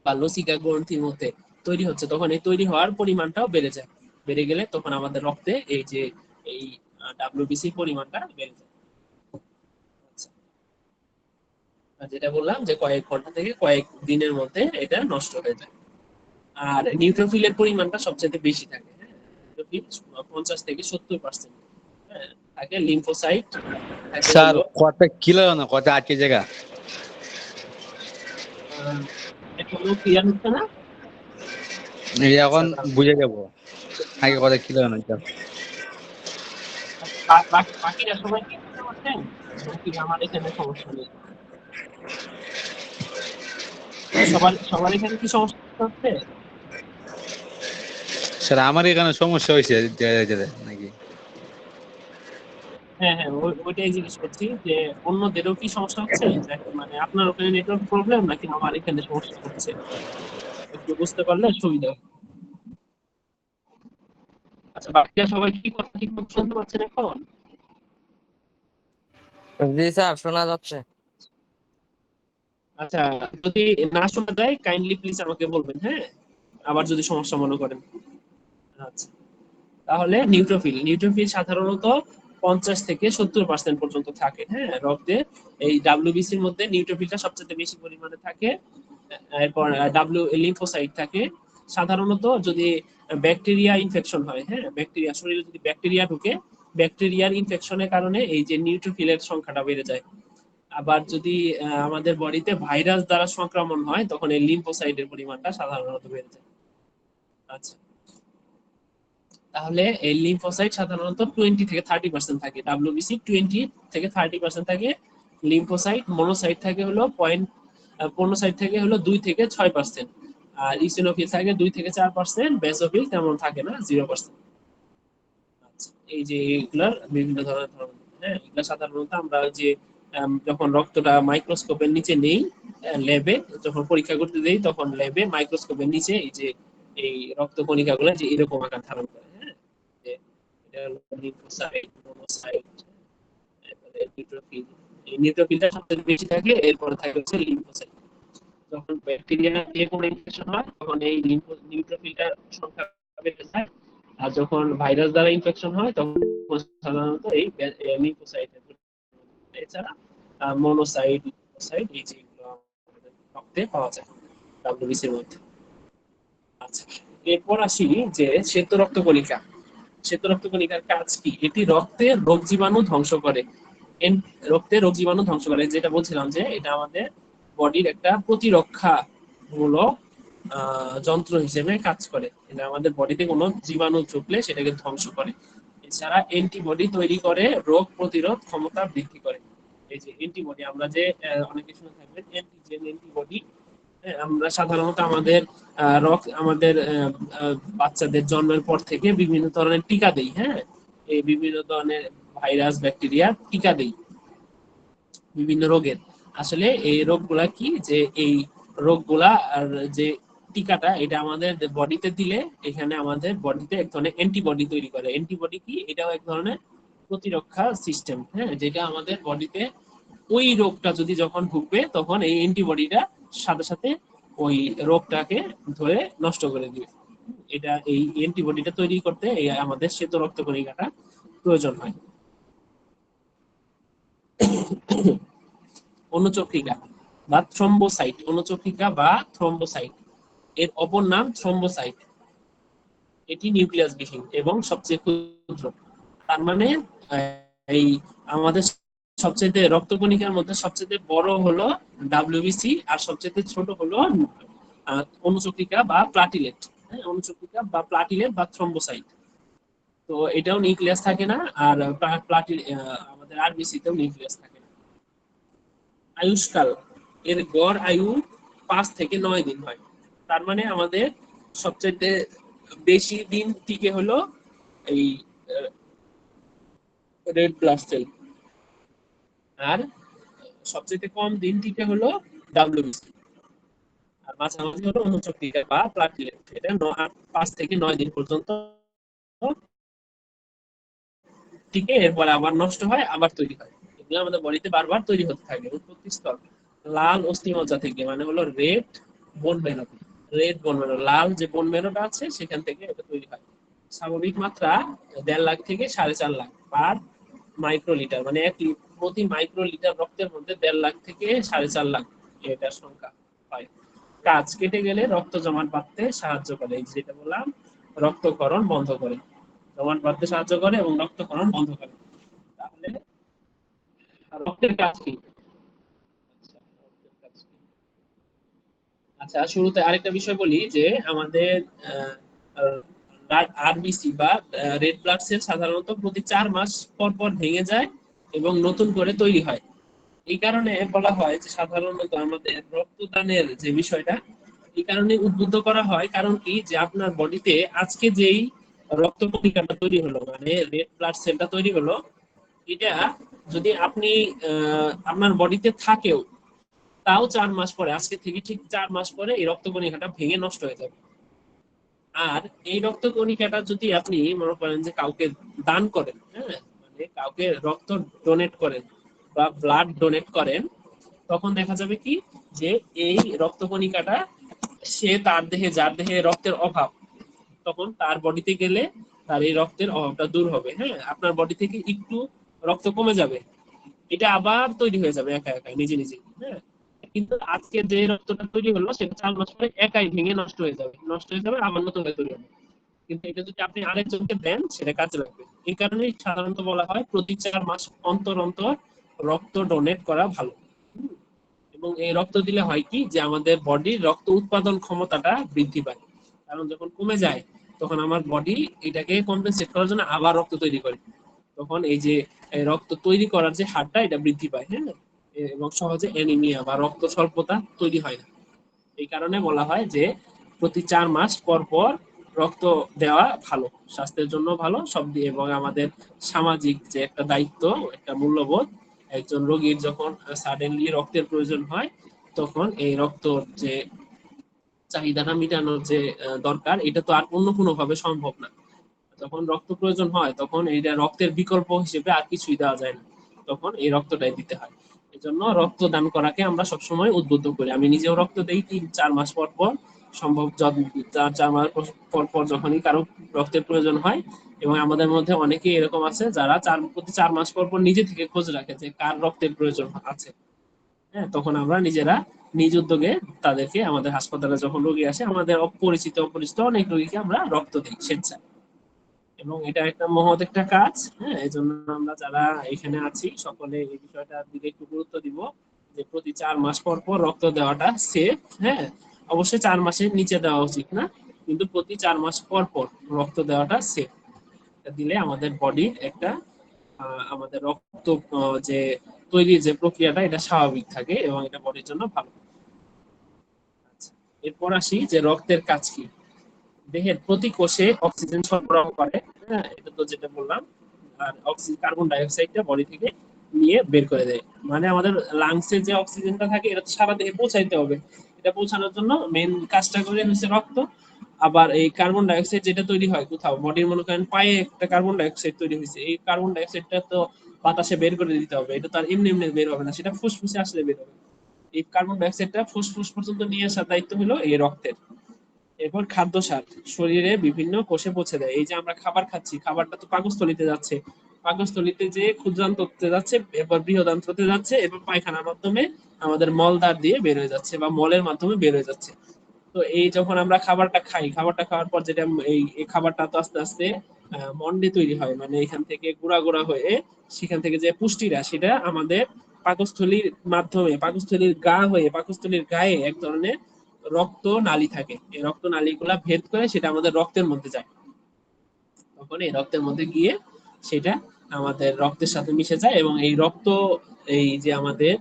বা লসিকা গ্রন্থির মধ্যে তৈরি হচ্ছে, তখন এই তৈরি হওয়ার পরিমাণটাও বেড়ে যায়। বেড়ে গেলে তখন আমাদের রক্তে এই যে এই ডাব্লিউবিসি পরিমাণটা বেড়ে যায়। আচ্ছা, যেটা বললাম যে কয়েক ঘন্টা থেকে কয়েক দিনের মধ্যে এটা নষ্ট হয়ে যায়। আর নিউট্রোফিলের পরিমাণটা সবচেয়ে বেশি থাকে, হ্যাঁ, নিউট্রোফিল 50 থেকে 70%, হ্যাঁ, থাকে। লিম্ফোসাইট থাকে স্যার হলো কথা কিলো না কথা আটকে জায়গা এখনো ক্লিয়ার হচ্ছে না। এখন আচ্ছা, বুঝে যাবো আগে কথা কিলো না স্যার। বাকিরা সবাই কি বুঝতে পারছেন নাকি আমার এখানে সমস্যা নেই? সবার সবার এখানে কি সমস্যা হচ্ছে? স্যার আমার এখানে সমস্যা হয়েছে নাকি? হ্যাঁ হ্যাঁ, ওইটাই জিজ্ঞেস করছি যে অন্যদেরও কি সমস্যা হচ্ছে, মানে আপনার ওখানে নেটওয়ার্ক প্রবলেম নাকি আমার এখানে সমস্যা হচ্ছে, একটু বুঝতে পারলে সুবিধা হয়। আচ্ছা, বাকিরা সবাই কি কথা ঠিক মতো শুনতে পাচ্ছেন এখন? জি স্যার, শোনা যাচ্ছে। আচ্ছা, যদি না শোনা যায় কাইন্ডলি প্লিজ আমাকে বলবেন, হ্যাঁ, আবার যদি সমস্যা মনে করেন। আচ্ছা, তাহলে নিউট্রোফিল সাধারণত 50 থেকে 70% পর্যন্ত থাকে, হ্যাঁ, রক্তে। এই ডাব্লিউবিসির মধ্যে নিউট্রোফিলটা সবচেয়ে বেশি পরিমাণে থাকে। এরপর লিম্ফোসাইট থাকে। সাধারণত যদি ব্যাকটেরিয়া ইনফেকশন হয়, হ্যাঁ, ব্যাকটেরিয়া শরীরে যদি ব্যাকটেরিয়া ঢুকে, ব্যাকটেরিয়ার ইনফেকশনের কারণে এই যে নিউট্রোফিলের সংখ্যাটা বেড়ে যায়। আবার যদি আমাদের বডিতে ভাইরাস দ্বারা সংক্রমণ হয় তখন এই লিম্ফোসাইটের পরিমাণটা সাধারণত বেড়ে যায়। আচ্ছা, তাহলে এই লিম্ফোসাইট সাধারণত 20 থেকে 30% থাকে, ডাব্লিউবিসি 20 থেকে 30% থাকে। লিম্ফোসাইট মনোসাইট থাকে হলো পনেরোসাইট থেকে হলো 2 থেকে 6%। আর ইসিনোফিল থাকে 2 থেকে 4%, বেসোফিল তেমন থাকে না, 0%। আচ্ছা, এই যে এগুলার বিভিন্ন ধরনের ধরন, হ্যাঁ, এগুলা সাধারণত আমরা যে যখন রক্তটা মাইক্রোস্কোপের নিচে নেই ল্যাবে, যখন পরীক্ষা করতে দেই তখন ল্যাবে মাইক্রোস্কোপের নিচে এই যে এই রক্ত কণিকাগুলো যে এরকম আকার ধারণ করে, হ্যাঁ, যে এটা হলো লিম্ফোসাইট, মোনোসাইট, তারপরে নিউট্রোফিল। এই নিউট্রোফিলটা সবচেয়ে বেশি থাকে, এরপরে থাকে হচ্ছে লিম্ফোসাইট। যখন ব্যাকটেরিয়া দিয়ে কোনো ইনফেকশন হয় তখন এই নিউট্রোফিলটার সংখ্যা বেড়ে যায়। আর যখন ভাইরাস দ্বারা ইনফেকশন হয় তখন সাধারণত এই লিম্ফোসাইটের। এছাড়া মনোসাইট, লিম্ফোসাইট এই যেগুলো আমাদের রক্তে পাওয়া যায় ডাব্লিউবিসির মধ্যে। আচ্ছা, এরপর আসি যে শ্বেত রক্তকণিকা। শ্বেত রক্তকণিকার কাজ কি? এটি রক্তের রোগ জীবাণু ধ্বংস করে। রক্তে রোগ জীবাণু ধ্বংস করে, যেটা বলছিলাম যে এটা আমাদের বডির একটা প্রতিরক্ষামূলক যন্ত্র হিসেবে কাজ করে। এটা আমাদের বডিতে কোনো জীবাণু ঢুকলে সেটাকে ধ্বংস করে। এছাড়া অ্যান্টিবডি তৈরি করে, রোগ প্রতিরোধ ক্ষমতা বৃদ্ধি করে। এই যে অ্যান্টিবডি, আমরা যে অনেকে শুনে থাকবেন অ্যান্টিজেন, অ্যান্টিবডি, আমরা সাধারণত আমাদের বাচ্চাদের জন্মের পর থেকে বিভিন্ন ধরনের টিকা দেই, হ্যাঁ, এই বিভিন্ন ধরনের ভাইরাস ব্যাকটেরিয়া টিকা দেই বিভিন্ন রোগের। আসলে এই রোগগুলা কি, যে এই রোগগুলা আর যে টিকাটা এটা আমাদের বডিতে দিলে এখানে আমাদের বডিতে এক ধরনের অ্যান্টিবডি তৈরি করে। অ্যান্টিবডি কি, এটাও এক ধরনের প্রতিরক্ষা সিস্টেম, হ্যাঁ, যেটা আমাদের বডিতে ওই রোগটা যদি যখন ঢুকবে তখন এই অ্যান্টিবডিটা সাথে সাথে ওই রোগটাকে ধরে নষ্ট করে দিবে। এটা এই অ্যান্টিবডিটা তৈরি করতে এই আমাদের শ্বেত রক্তকণিকাটা প্রয়োজন হয়। অনুচক্রিকা বা থ্রম্বোসাইট, অনুচক্রিকা বা থ্রম্বোসাইট, এর অপর নাম থ্রম্বোসাইট। এটি নিউক্লিয়াস বিহীন এবং সবচেয়ে ক্ষুদ্র। তার মানে এই আমাদের সবচেয়ে রক্তকণিকার মধ্যে সবচেয়ে বড় হলো ডাব্লিউবিসি, আর সবচেয়ে ছোট হলো অনুচক্রিকা বা প্লাটিলেট। অনুচক্রিকা বা প্লাটিলেট বা থ্রম্বোসাইট। তো এটাও নিউক্লিয়াস থাকে না, আর আমাদের আরবিসি তেও নিউক্লিয়াস থাকে না। আয়ুষ্কাল, এর গড় আয়ু 5 থেকে 9 দিন হয়। তার মানে আমাদের সবচেয়ে বেশি দিন টিকে হলো এই রেড ব্লাড সেল, আর সবচেয়ে কম দিন টিকে হলো ডাব্লিউবিসি, আর মাঝামাঝি হলো অনুচক্রিকা বা প্লাটিলেট। এটা 5 থেকে 9 দিন পর্যন্ত টিকে, এরপরে আবার নষ্ট হয়, আবার তৈরি হয়। এগুলো আমাদের বডিতে বারবার তৈরি হতে থাকে। উৎপত্তি স্থল লাল অস্থিমজ্জা থেকে, মানে হলো red bone marrow. Red bone marrow, লাল যে বোন ম্যারোটা আছে সেখান থেকে এটা তৈরি হয়। স্বাভাবিক মাত্রা 1.5 লাখ থেকে 4.5 লাখ পার মাইক্রোলিটার, মানে প্রতি মাইক্রোলিটার রক্তের মধ্যে 1.5 লাখ থেকে 4.5 লাখ এটার সংখ্যা হয়। কাজ, কেটে গেলে রক্ত জমাট বাঁধতে সাহায্য করে, এই যেটা বললাম, রক্তক্ষরণ বন্ধ করে, জমাট বাঁধতে সাহায্য করে এবং রক্তক্ষরণ বন্ধ করে। তাহলে রক্তের কাজ কি? আচ্ছা, শুরুতে আরেকটা বিষয় বলি যে আমাদের আরবিসি বা রেড ব্লাড সেল সাধারণত প্রতি 4 মাস পর পর ভেঙে যায় এবং নতুন করে তৈরি হয়। এই কারণে বলা হয় যে সাধারণত আমাদের রক্তদানের যে বিষয়টা, এই কারণে উদ্বুদ্ধ করা হয়। কারণ কি, যে আপনার বডিতে আজকে যেই রক্ত কণিকাটা তৈরি হলো, মানে রেড ব্লাড সেলটা তৈরি হলো, এটা যদি আপনি আপনার বডিতে থাকেও, তাও 4 মাস পরে, আজকে থেকে ঠিক 4 মাস পরে এই রক্ত কণিকাটা ভেঙে নষ্ট হয়ে যাবে। আর এই রক্ত কণিকাটা যদি আপনি মনে করেন যে কাউকে দান করেন, হ্যাঁ, মানে কাউকে রক্ত ডোনেট করেন বা ব্লাড ডোনেট করেন, তখন দেখা যাবে কি, যে এই রক্ত কণিকাটা সে তার দেহে, যার দেহে রক্তের অভাব, তখন তার বডিতে গেলে তার এই রক্তের অভাবটা দূর হবে। হ্যাঁ, আপনার বডি থেকে একটু রক্ত কমে যাবে, এটা আবার তৈরি হয়ে যাবে একা একা নিজে নিজে। হ্যাঁ, কিন্তু আজকে যে রক্তটা তৈরি হলো সেটা 4 মাস পরে একাই ভেঙে নষ্ট হয়ে যাবে, আবার নতুন করে তৈরি হবে। কিন্তু এটা যদি আপনি আরেকজনকে দেন, সেটা কাজে লাগবে। এই কারণেই সাধারণত বলা হয় প্রতি 4 মাস অন্তর অন্তর রক্ত ডোনেট করা ভালো। এবং এই রক্ত দিলে হয় কি, যে আমাদের বডির রক্ত উৎপাদন ক্ষমতাটা বৃদ্ধি পায়। কারণ যখন কমে যায়, তখন আমার বডি এটাকে কম্পেনসেট করার জন্য আবার রক্ত তৈরি করে। তখন এই যে রক্ত তৈরি করার যে হারটা, এটা বৃদ্ধি পায়। হ্যাঁ, এবং সহজে অ্যানিমিয়া বা রক্ত স্বল্পতা তৈরি হয় না। এই কারণে বলা হয় যে প্রতি 4 মাস পর পর রক্ত দেওয়া ভালো, স্বাস্থ্যের জন্য ভালো সব দিয়ে। এবং আমাদের সামাজিক যে একটা দায়িত্ব, একটা মূল্যবোধ, একজন রোগীর যখন সাডেনলি রক্তের প্রয়োজন হয়, তখন এই রক্ত যে চাহিদাটা মেটানোর যে দরকার, এটা তো আর অন্য কোনো ভাবে সম্ভব না। যখন রক্ত প্রয়োজন হয়, তখন এইটা রক্তের বিকল্প হিসেবে আর কিছুই দেওয়া যায় না, তখন এই রক্তটাই দিতে হয়। এই জন্য রক্তদান করাকে আমরা সবসময় উদ্বুদ্ধ করি। আমি নিজেও রক্ত দেই 3-4 মাস পর পর, সম্ভব 4 মাস পর পর যখনই কারো রক্তের প্রয়োজন হয়। এবং আমাদের মধ্যে অনেকেই এরকম আছে যারা প্রতি 4 মাস পর পর নিজে থেকে খোঁজ রাখে যে কার রক্তের প্রয়োজন আছে। হ্যাঁ, তখন আমরা নিজেরা নিজ উদ্যোগে তাদেরকে, আমাদের হাসপাতালে যখন রোগী আসে, আমাদের অপরিচিত অনেক রোগীকে আমরা রক্ত দিই স্বেচ্ছায়। এবং এটা একটা মহৎ একটা কাজ। হ্যাঁ, এই জন্য আমরা যারা এখানে আছি সকলে এই বিষয়টার দিকে একটু গুরুত্ব দিব, যে প্রতি 4 মাস পর পর রক্ত দেওয়াটা সেফ। হ্যাঁ, অবশ্যই 4 মাসের নিচে দেওয়া উচিত না, কিন্তু প্রতি 4 মাস পর পর রক্ত দেওয়াটা সেফ। দিলে আমাদের বডির একটা আমাদের রক্ত যে তৈরির যে প্রক্রিয়াটা, এটা স্বাভাবিক থাকে এবং এটা বডির জন্য ভালো। আচ্ছা, এরপর আসি যে রক্তের কাজ কি। দেহের প্রতি কোষে অক্সিজেন সরবরাহ করে। হ্যাঁ, এটা তো যেটা বললাম। আর কার্বন ডাই অক্সাইডটা বডি থেকে নিয়ে বের করে দেয়। মানে আমাদের লাংসে যে অক্সিজেনটা থাকে, এটা তো সারা দেহে পৌঁছাইতে হবে। এটা পৌঁছানোর জন্য মেন কাজটা করে হচ্ছে রক্ত। আবার এই কার্বন ডাই অক্সাইড যেটা তৈরি হয় কোথাও বডির, মনে করেন পায়ে একটা কার্বন ডাই অক্সাইড তৈরি হয়েছে, এই কার্বন ডাই অক্সাইডটা তো বাতাসে বের করে দিতে হবে। এটা তো আর এমনি এমনি বের হবে না, সেটা ফুসফুসে আসলে বের হবে। এই কার্বন ডাই অক্সাইডটা ফুসফুস পর্যন্ত নিয়ে আসার দায়িত্ব হলো এই রক্তের। এরপর খাদ্য সার শরীরে বিভিন্ন কোষে পৌঁছে দেয়। এই যে আমরা খাবার খাচ্ছি, খাবারটা তো পাকস্থলিতে যাচ্ছে, পাকস্থলিতে যে ক্ষুদ্রান্ততে যাচ্ছে, এরপর বৃহদান্ত্রতে যাচ্ছে, এরপর পায়খানার মাধ্যমে আমাদের মলদ্বার দিয়ে বের হয়ে যাচ্ছে বা মলের মাধ্যমে বের হয়ে যাচ্ছে। তো এই যখন আমরা খাবারটা খাই, খাবারটা খাওয়ার পর যেটা এই খাবারটা তো আস্তে আস্তে মন্ডে তৈরি হয়, মানে এখান থেকে গুঁড়া গুঁড়া হয়ে সেখান থেকে যে পুষ্টিটা সেটা আমাদের পাকস্থলীর মাধ্যমে, পাকস্থলীর গা হয়ে পাকস্থলীর গায়ে এক ধরনের রক্ত নালী থাকে, এই রক্ত নালীগুলা ভেদ করে সেটা আমাদের রক্তের মধ্যে যায়। তখন এই রক্তের মধ্যে গিয়ে সেটা আমাদের রক্তের সাথে মিশে যায়, এবং এই রক্ত, এই যে আমাদের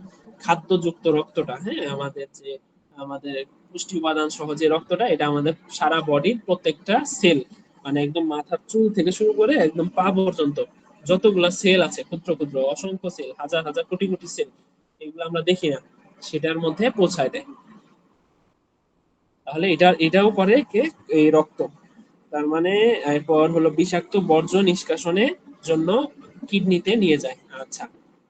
খাদ্যযুক্ত রক্তটা, হ্যাঁ, আমাদের যে আমাদের পুষ্টি উপাদান সহ যে রক্তটা, এটা আমাদের সারা বডির প্রত্যেকটা সেল, মানে একদম মাথার চুল থেকে শুরু করে একদম পা পর্যন্ত যতগুলা সেল আছে, ক্ষুদ্র ক্ষুদ্র অসংখ্য সেল, হাজার হাজার কোটি কোটি সেল, এগুলো আমরা দেখি না, সেটার মধ্যে পৌঁছায় দেয়। তাহলে এটাও করে কে? এই রক্ত। তার মানে এরপর হলো বিষাক্ত বর্জ্য নিষ্কাশনের জন্য কিডনিতে নিয়ে যায়। আচ্ছা,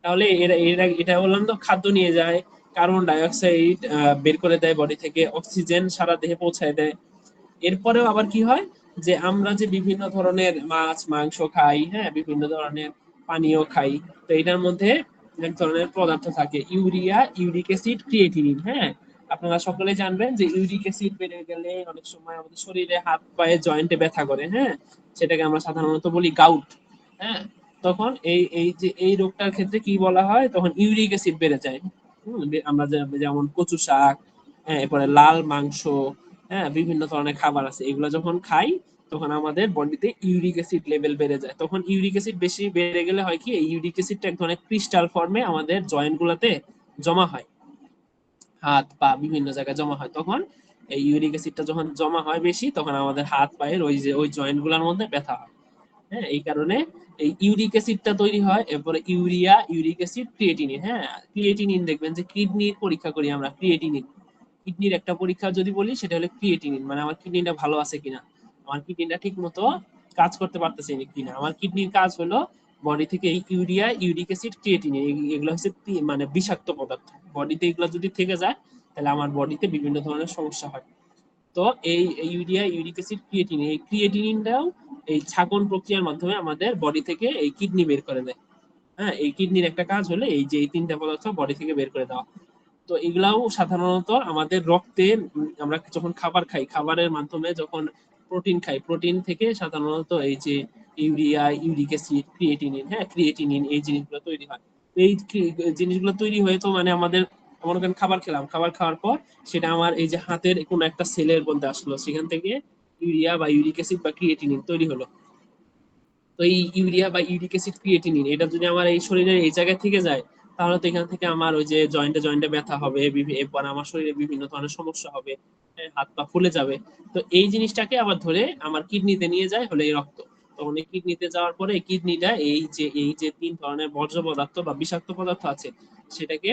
তাহলে এরা এরা এটা বললাম তো, খাদ্য নিয়ে যায়, কার্বন ডাই অক্সাইড বের করে দেয় বডি থেকে, অক্সিজেন সারা দেহে পৌঁছায় দেয়। এরপরেও আবার কি হয়, যে আমরা যে বিভিন্ন ধরনের মাছ মাংস খাই, হ্যাঁ, বিভিন্ন ধরনের পানীয় খাই, তো এটার মধ্যে এক ধরনের পদার্থ থাকে, ইউরিয়া, ইউরিক অ্যাসিড, ক্রিয়েটিনিন। হ্যাঁ, আপনারা সকলে জানবেন যে ইউরিক অ্যাসিড বেড়ে গেলে অনেক সময় আমাদের শরীরে হাত পায়ে জয়েন্টে ব্যথা করে, হ্যাঁ, সেটাকে আমরা সাধারণত বলি গাউট। হ্যাঁ, তখন এই এই যে এই রোগটার ক্ষেত্রে কি বলা হয়, তখন ইউরিক অ্যাসিড বেড়ে যায়। আমরা যেমন কচু শাক, হ্যাঁ, এরপরে লাল মাংস, হ্যাঁ, বিভিন্ন ধরনের খাবার আছে, এগুলো যখন খাই তখন আমাদের বডিতে ইউরিক অ্যাসিড লেভেল বেড়ে যায়। তখন ইউরিক অ্যাসিড বেশি বেড়ে গেলে হয় কি, এই ইউরিক অ্যাসিডটা এক ধরনের ক্রিস্টাল ফর্মে আমাদের জয়েন্ট গুলাতে জমা হয়, হাত পা বিভিন্ন জায়গায় জমা হয়। তখন এই ইউরিক অ্যাসিডটা যখন জমা হয় বেশি, তখন আমাদের হাত পায়ের ওই যে ওই জয়েন্ট গুলার মধ্যে ব্যথা হয়। হ্যাঁ, এই কারণে এই ইউরিক অ্যাসিডটা তৈরি হয়। এরপরে ইউরিয়া, ইউরিক অ্যাসিড, ক্রিয়েটিনিন। হ্যাঁ, ক্রিয়েটিনিন দেখবেন যে কিডনির পরীক্ষা করি আমরা, ক্রিয়েটিনিন, কিডনির একটা পরীক্ষা যদি বলি সেটা হলো ক্রিয়েটিনিন, মানে আমার কিডনিটা ভালো আছে কিনা, আমার কিডনিটা ঠিক মতো কাজ করতে পারতেছে কিনা। আমার কিডনির কাজ হলো বডি থেকে এই ইউরিয়া, ইউরিক অ্যাসিড, ক্রিয়েটিনিন, এগুলো হচ্ছে মানে বিষাক্ত পদার্থ, বডিতে এগুলো যদি থেকে যায় তাহলে আমার বডিতে বিভিন্ন ধরনের সমস্যা হয়। তো এই ইউরিয়া, ইউরিক অ্যাসিড, ক্রিয়েটিনিন, এই ক্রিয়েটিনিনটাও এই ছাকন প্রক্রিয়ার মাধ্যমে আমাদের বডি থেকে এই কিডনি বের করে দেয়। হ্যাঁ, এই কিডনির একটা কাজ হলো এই যে এই তিনটা পদার্থ বডি থেকে বের করে দেওয়া। তো এগুলাও সাধারণত আমাদের রক্তে, আমরা যখন খাবার খাই, খাবারের মাধ্যমে যখন প্রোটিন খাই, প্রোটিন থেকে সাধারণত এই যে ইউরিয়া, ইউরিক অ্যাসিড, ক্রিয়েটিনিন, হ্যাঁ, ক্রিয়েটিনিন, এই জিনিসগুলো তৈরি হয়। এই জিনিসগুলো তৈরি হয়ে তো মানে আমাদের, মনে করেন খাবার খেলাম, খাবার খাওয়ার পর সেটা আমার এই যে হাতের কোনো একটা সেলের মধ্যে আসলো, সেখান থেকে ইউরিয়া বা ইউরিক অ্যাসিড বা ক্রিয়েটিনিন তৈরি হলো। তো এই ইউরিয়া বা ইউরিক অ্যাসিড, ক্রিয়েটিনিন, এটা যদি আমার এই শরীরের এই জায়গায় থেকে যায়, তাহলে তো এখান থেকে আমার ওই যে জয়েন্টে জয়েন্টে ব্যথা হবে, এরপর আমার শরীরে বিভিন্ন ধরনের সমস্যা হবে, হাত পা ফুলে যাবে। তো এই জিনিসটাকে আবার ধরে আমার কিডনিতে নিয়ে যায় হলো এই রক্ত। তখন এই কিডনিতে যাওয়ার পরে কিডনিটা এই যে তিন ধরনের বর্জ্য পদার্থ বা বিষাক্ত পদার্থ আছে সেটাকে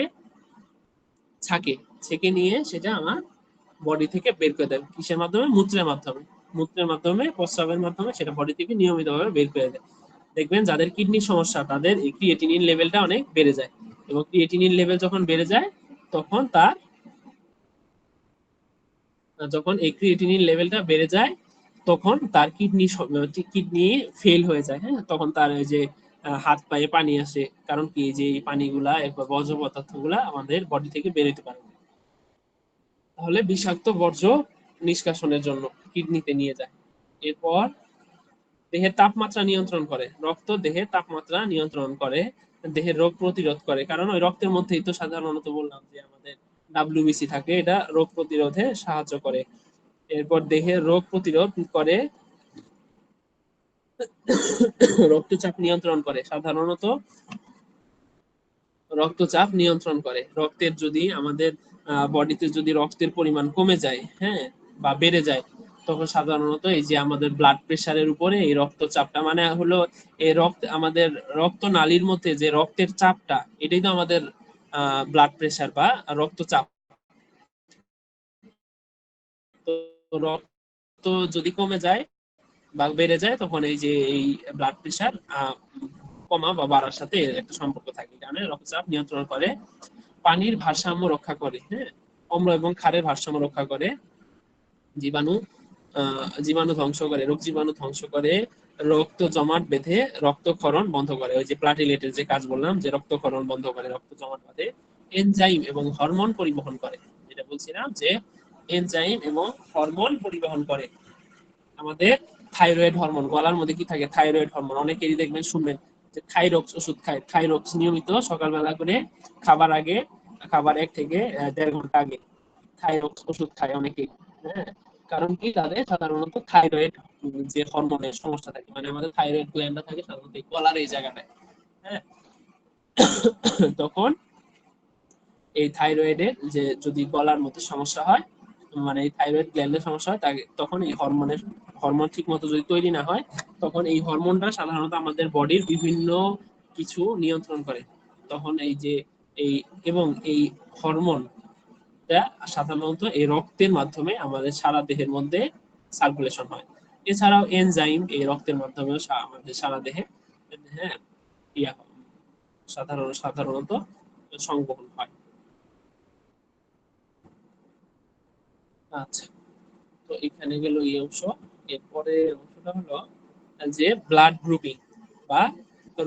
ছেঁকে নিয়ে সেটা আমার বডি থেকে বের করে দেয়। কিসের মাধ্যমে? মূত্রের মাধ্যমে। মূত্রের মাধ্যমে, প্রস্রাবের মাধ্যমে সেটা বডি থেকে নিয়মিতভাবে বের করে দেয়। দেখবেন যাদের কিডনির সমস্যা তাদের এই ক্রিয়েটিনিন লেভেলটা অনেক বেড়ে যায়, এবং ক্রিয়েটিনিন লেভেল যখন বেড়ে যায় তখন যখন এই ক্রিয়েটিনিন লেভেলটা বেড়ে যায় তখন তার কিডনি ফেল হয়ে যায়। হ্যাঁ, তখন তার ওই যে হাত পায়ে পানি আসে, কারণ কি, যে এই পানিগুলা বর্জ্য পদার্থগুলা আমাদের বডি থেকে বেরোতে পারে। তাহলে বিষাক্ত বর্জ্য নিষ্কাশনের জন্য কিডনিতে নিয়ে যায়। এরপর দেহের তাপমাত্রা নিয়ন্ত্রণ করে, রক্ত দেহের তাপমাত্রা নিয়ন্ত্রণ করে, দেহের রোগ প্রতিরোধ করে, কারণ ওই রক্তের মধ্যেই তো সাধারণত বললাম যে আমাদের ডাব্লিউবিসি থাকে, এটা রোগ প্রতিরোধে সাহায্য করে। এরপর দেহের রোগ প্রতিরোধ করে, রক্তচাপ নিয়ন্ত্রণ করে, সাধারণত রক্তচাপ নিয়ন্ত্রণ করে। রক্তের যদি আমাদের বডিতে যদি রক্তের পরিমাণ কমে যায়, হ্যাঁ, বা বেড়ে যায়, তখন সাধারণত এই যে আমাদের ব্লাড প্রেশারের উপরে এই রক্তচাপটা, মানে হলো এই আমাদের রক্ত নালীর মধ্যে যে রক্তের চাপটা, এটাই তো আমাদের ব্লাড প্রেশার বা রক্তচাপ। তো রক্ত যদি কমে যায় বা বেড়ে যায়, তখন এই যে এই ব্লাড প্রেশার কমা বা বাড়ার সাথে একটা সম্পর্ক থাকে। কারণে রক্তচাপ নিয়ন্ত্রণ করে, পানির ভারসাম্য রক্ষা করে, হ্যাঁ, অম্ল এবং ক্ষারের ভারসাম্য রক্ষা করে, জীবাণু জীবাণু ধ্বংস করে, রোগ জীবাণু ধ্বংস করে, রক্ত জমাট বেঁধে রক্তক্ষরণ বন্ধ করে, ওই যে প্লাটিলেটের যে কাজ বললাম, যে রক্তক্ষরণ বন্ধ করে, রক্ত জমাট বাঁধে, এনজাইম এবং হরমোন পরিবহন করে, যেটা বলছিলাম যে এনজাইম এবং হরমোন পরিবহন করে। আমাদের থাইরয়েড হরমোন, গলার মধ্যে কি থাকে? Thyroid hormone. অনেকেরই দেখবেন শুনবেন যে থাইরক্স ওষুধ খায়। থাইরক্স নিয়মিত সকালবেলা করে খাবার আগে, খাবার 1 থেকে 1.5 ঘন্টা আগে থাইরক্স ওষুধ খায় অনেকেই। হ্যাঁ, কারণ কি? তাদের সাধারণত থাইরয়েড যে হরমোনের সমস্যা থাকে, মানে আমাদের থাইরয়েড গ্ল্যান্ডটা থাকে সাধারণত গলার এই জায়গাটায়। হ্যাঁ, তখন এই থাইরয়েডের যে যদি গলার মধ্যে সমস্যা হয়, মানে এই থাইরয়েড গ্ল্যান্ডের সমস্যা হয়, তখন এই হরমোন ঠিক মতো যদি তৈরি না হয়, তখন এই হরমোনটা সাধারণত আমাদের বডির বিভিন্ন কিছু নিয়ন্ত্রণ করে। তখন এই যে এই এবং এই হরমোনটা সাধারণত এই রক্তের মাধ্যমে আমাদের সারা দেহের মধ্যে সার্কুলেশন হয়। এছাড়াও এনজাইম এই রক্তের মাধ্যমেও আমাদের সারা দেহে, হ্যাঁ, ইয়া সাধারণত সংবহন হয়। আচ্ছা, তো এখানে গেল এই অংশ। এরপরে অংশটা হলো যে ব্লাড গ্রুপিং বা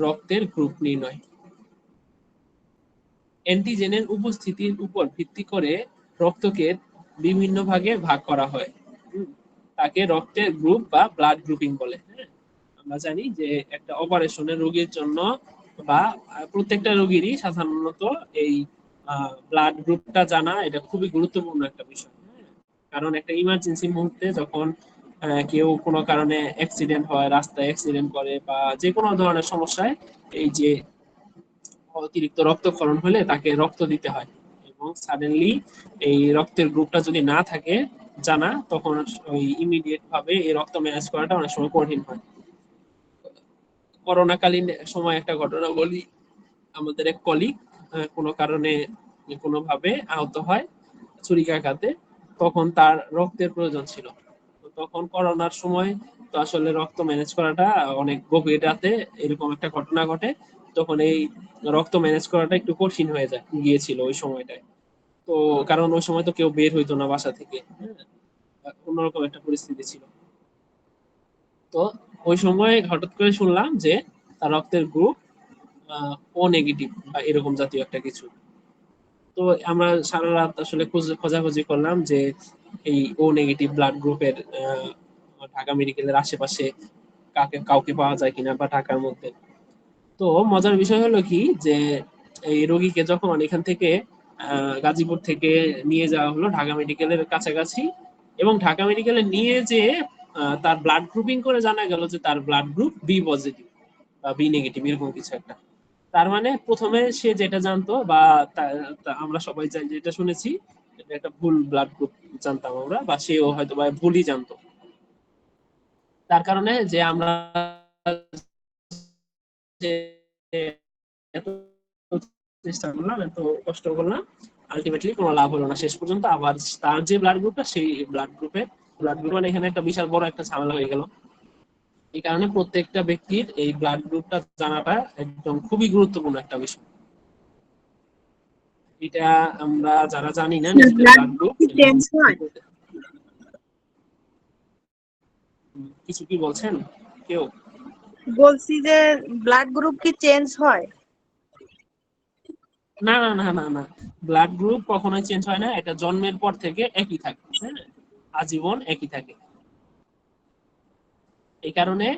রক্তের গ্রুপ নির্ণয়। অ্যান্টিজেনের উপস্থিতির উপর ভিত্তি করে রক্তকে বিভিন্ন ভাগে ভাগ করা হয়। তাকে রক্তের গ্রুপ বা ব্লাড গ্রুপিং বলে। হ্যাঁ, আমরা জানি যে একটা অপারেশনের রোগীর জন্য বা প্রত্যেকটা রোগীরই সাধারণত এই ব্লাড গ্রুপটা জানা এটা খুবই গুরুত্বপূর্ণ একটা বিষয়। কারণ একটা ইমার্জেন্সি মুহূর্তে যখন কেউ কোনো কারণে অ্যাক্সিডেন্ট হয়, রাস্তায় অ্যাক্সিডেন্ট করে বা যে কোনো ধরনের সমস্যায় এই যে অতিরিক্ত রক্তক্ষরণ হলে তাকে রক্ত দিতে হয়, এবং সাডেনলি এই রক্তের গ্রুপটা যদি না থাকে জানা, তখন ওই ইমিডিয়েট ভাবে এই রক্ত ম্যানেজ করাটা অনেক সময় কঠিন হয়। করোনাকালীন সময় একটা ঘটনা বলি। আমাদের এক কলিগ কোনো কারণে কোনোভাবে আহত হয় ছুরিকাঘাতে, তখন তার রক্তের প্রয়োজন ছিল। তখন করোনার সময় তো আসলে রক্ত ম্যানেজ করাটা অনেক গভীর রাতে এরকম একটা ঘটনা ঘটে, তখন এই রক্ত ম্যানেজ করাটা একটু কঠিন হয়ে গিয়েছিল ওই সময়টায়। তো কারণ ওই সময় তো কেউ বের হইতো না বাসা থেকে। হ্যাঁ, অন্যরকম একটা পরিস্থিতি ছিল। তো ওই সময় হঠাৎ করে শুনলাম যে তার রক্তের গ্রুপ ও নেগেটিভ বা এরকম জাতীয় একটা কিছু। তো আমরা সারা রাত আসলে খোঁজাখুঁজি করলাম যে এই ও নেগেটিভ ব্লাড গ্রুপের ঢাকা মেডিকেলের আশেপাশে কাউকে পাওয়া যায় কিনা বা ঢাকার মধ্যে। তো মজার বিষয় হলো কি যে এই রোগীকে যখন এখান থেকে গাজীপুর থেকে নিয়ে যাওয়া হলো ঢাকা মেডিকেলের কাছাকাছি, এবং ঢাকা মেডিকেলে নিয়ে যে তার ব্লাড গ্রুপিং করে জানা গেল যে তার ব্লাড গ্রুপ বি পজিটিভ বা বি নেগেটিভ এরকম কিছু একটা। তার মানে প্রথমে সে যেটা জানতো বা আমরা সবাই যেটা শুনেছি, এটা একটা ভুল ব্লাড গ্রুপ জানতাম আমরা, বা সেও হয়তো বা ভুলই জানতো। তার কারণে যে আমরা যে এত চেষ্টা করলাম, এত কষ্ট করলাম, আলটিমেটলি কোনো লাভ হলো না। শেষ পর্যন্ত আবার তার যে ব্লাড গ্রুপটা, সেই ব্লাড গ্রুপ মানে এখানে একটা বিশাল বড় একটা ঝামেলা হয়ে গেল। এই কারণে প্রত্যেকটা ব্যক্তির এই ব্লাড গ্রুপটা জানাটা একদম খুবই গুরুত্বপূর্ণ একটা বিষয়। এটা আমরা যারা জানি না নিজেদের ব্লাড ব্লাড গ্রুপ, কি চেঞ্জ হয়? কিছু কি বলছেন কেউ? বলছি যে ব্লাড গ্রুপ কি চেঞ্জ হয়? না না না না না, ব্লাড গ্রুপ কখনোই চেঞ্জ হয় না। এটা জন্মের পর থেকে একই থাকে। হ্যাঁ, আজীবন একই থাকে। এই কারণে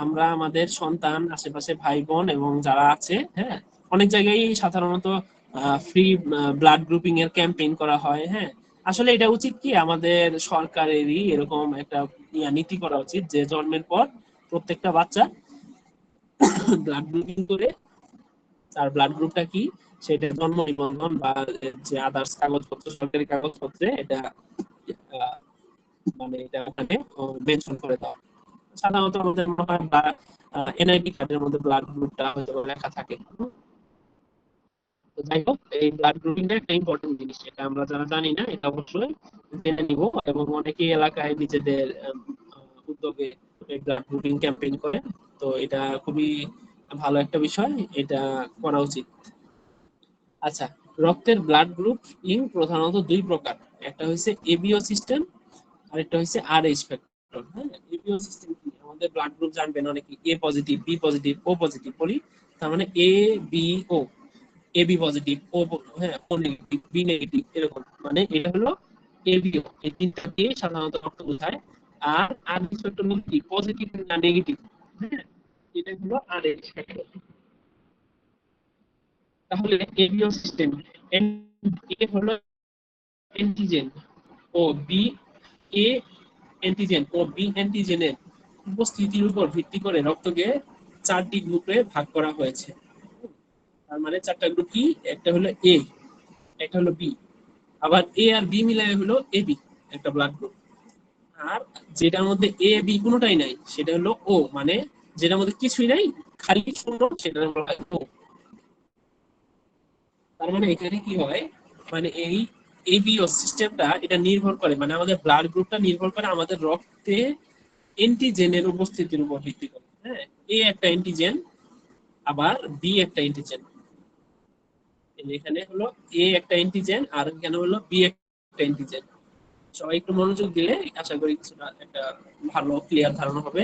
আমরা আমাদের সন্তান, আশেপাশে ভাই বোন এবং যারা আছে, হ্যাঁ, অনেক জায়গায় সাধারণত ফ্রি ব্লাড গ্রুপিং এর ক্যাম্পেইন করা হয়। হ্যাঁ, আসলে এটা উচিত কি আমাদের সরকারেরই এরকম একটা নীতি করা উচিত যে জন্মের পর প্রত্যেকটা বাচ্চা ব্লাড গ্রুপিং করে তার ব্লাড গ্রুপটা কি সেটা জন্ম নিবন্ধন বা যে আদার্স কাগজপত্র, সরকারি কাগজপত্রে এটা মানে এটা ওখানে মেনশন করে দেওয়া। সাধারণত আমাদের মনে হয় বা এনআইডি কার্ডের মধ্যে ব্লাড গ্রুপটা হয়তো লেখা থাকে। তো যাই হোক, এই ব্লাড গ্রুপিংটা একটা ইম্পর্টেন্ট জিনিস, এটা আমরা যারা জানি না এটা অবশ্যই জেনে নিব। এবং অনেকেই এলাকায় নিজেদের উদ্যোগে ব্লাড গ্রুপিং ক্যাম্পেইন করে। তো এটা খুবই ভালো একটা বিষয়, এটা করা উচিত। আচ্ছা, রক্তের ব্লাড গ্রুপিং প্রধানত 2 প্রকার। একটা হচ্ছে এবিও সিস্টেম, আর একটা হচ্ছে আরএইচ ফ্যাক্টর। হ্যাঁ, এবিও সিস্টেম কি? আমাদের ব্লাড গ্রুপ জানবেন অনেকে এ পজিটিভ, বি পজিটিভ, ও পজিটিভ বলি। তার মানে A B O, AB positive, ও, হ্যাঁ, ও নেগেটিভ, বি নেগেটিভ, এরকম। মানে এটা হলো এবিও, এই তিনটা দিয়ে সাধারণত রক্ত বোঝায়। আর কিছু একটা কি পজিটিভ না নেগেটিভ, হ্যাঁ, এটা হলো আর এক্স ফ্যাক্টর। তাহলে এবিও সিস্টেম এ হলো অ্যান্টিজেন ও বি, এ অ্যান্টিজেন ও বি অ্যান্টিজেনের উপস্থিতির উপর ভিত্তি করে রক্তকে 4টি গ্রুপে ভাগ করা হয়েছে। তার মানে 4টা গ্রুপ কি, একটা হলো এ, একটা হলো বি, আবার এ আর বি মিলায় হলো এবি একটা ব্লাড গ্রুপ। আর যেটার মধ্যে এ বি কোনোটাই নাই সেটা হলো ও, মানে যেটার মধ্যে কিছুই নাই খালি শূন্য সেটা বলা হয় ও। তার মানে এখানে কি হয়, মানে এই এবিও সিস্টেমটা এটা নির্ভর করে, মানে আমাদের ব্লাড গ্রুপটা নির্ভর করে আমাদের রক্তে অ্যান্টিজেনের উপস্থিতির উপর ভিত্তি করে। হ্যাঁ, এ একটা অ্যান্টিজেন আবার বি একটা অ্যান্টিজেন, এখানে হলো এ একটা অ্যান্টিজেন আর এখানে হলো বি একটা অ্যান্টিজেন। সবাই একটু মনোযোগ দিলে আশা করি কিছুটা একটা ভালো ক্লিয়ার ধারণা হবে।